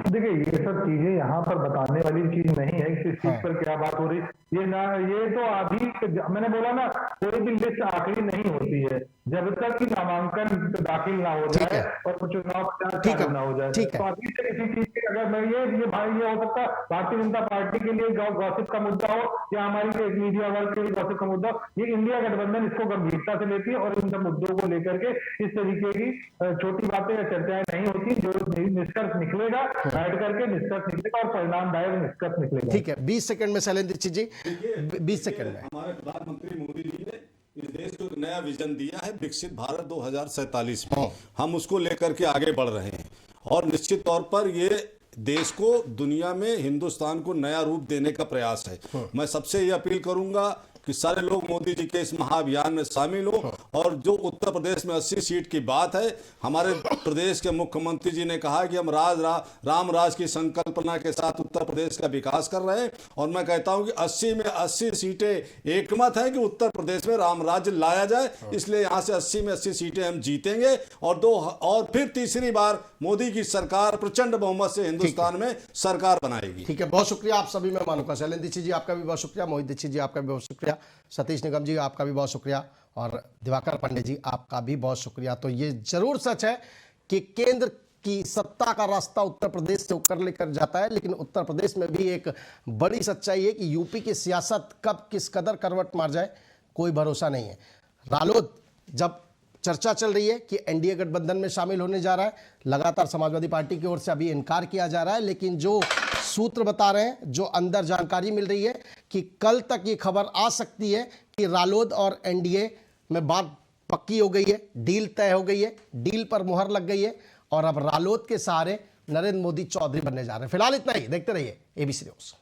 देखिए, ये सब चीजें यहाँ पर बताने वाली चीज नहीं है कि इस चीज पर क्या बात हो रही। ये तो अभी मैंने बोला ना, कोई भी लिस्ट आखिरी नहीं होती है। जब तक कि नामांकन दाखिल ना हो ठीक है। जाए और चुनाव प्रचार ठीक है। चालू ना हो जाए। ठीक है। तो अभी से इसी चीज की अगर मैं ये भाई ये हो सकता है भारतीय जनता पार्टी के लिए गॉसिप का मुद्दा हो या हमारी मीडिया वर्ग के लिए गॉसिप का मुद्दा हो, ये इंडिया गठबंधन इसको गंभीरता से लेती है और इन सब मुद्दों को लेकर के इस तरीके की छोटी बातें या चर्चाएं नहीं होती। जो निष्कर्ष निकलेगा बैठ करके निष्कर्ष निकलेगा और परिणामदायक निष्कर्ष निकलेगा। ठीक है, 20 सेकंड में शैलेंद्र दीक्षित जी, 20 सेकंड में। हमारे प्रधानमंत्री मोदी जी ने इस देश को एक नया विजन दिया है, विकसित भारत 2047 में। हम उसको लेकर के आगे बढ़ रहे हैं और निश्चित तौर पर ये देश को दुनिया में हिंदुस्तान को नया रूप देने का प्रयास है। मैं सबसे ये अपील करूंगा कि सारे लोग मोदी जी के इस महाअभियान में शामिल हो। और जो उत्तर प्रदेश में 80 सीट की बात है, हमारे प्रदेश के मुख्यमंत्री जी ने कहा कि हम राम राज की संकल्पना के साथ उत्तर प्रदेश का विकास कर रहे हैं और मैं कहता हूं कि 80 में 80 सीटें एकमत है कि उत्तर प्रदेश में राम राज्य लाया जाए। इसलिए यहां से 80 में 80 सीटें हम जीतेंगे और फिर तीसरी बार मोदी की सरकार प्रचंड बहुमत से हिंदुस्तान में सरकार बनाएगी। ठीक है, बहुत शुक्रिया आप सभी मेहमानों का। शैलेंद्र दीक्षित जी आपका भी बहुत शुक्रिया, मोहित दीक्षित जी आपका भी बहुत शुक्रिया, सतीश निगम जी आपका भी बहुत शुक्रिया और दिवाकर पांडे जी आपका भी बहुत शुक्रिया। तो ये जरूर सच है कि केंद्र की सत्ता का रास्ता उत्तर प्रदेश से होकर लेकर जाता है, लेकिन उत्तर प्रदेश में भी एक बड़ी सच्चाई है कि यूपी की सियासत कब किस कदर करवट मार जाए कोई भरोसा नहीं है। रालोद जब चर्चा चल रही है कि एनडीए गठबंधन में शामिल होने जा रहा है, लगातार समाजवादी पार्टी की ओर से अभी इनकार किया जा रहा है, लेकिन जो सूत्र बता रहे हैं, जो अंदर जानकारी मिल रही है कि कल तक ये खबर आ सकती है कि रालोद और एनडीए में बात पक्की हो गई है, डील तय हो गई है, डील पर मुहर लग गई है और अब रालोद के सहारे नरेंद्र मोदी चौधरी बनने जा रहे हैं। फिलहाल इतना ही, देखते रहिए एबीसी न्यूज़।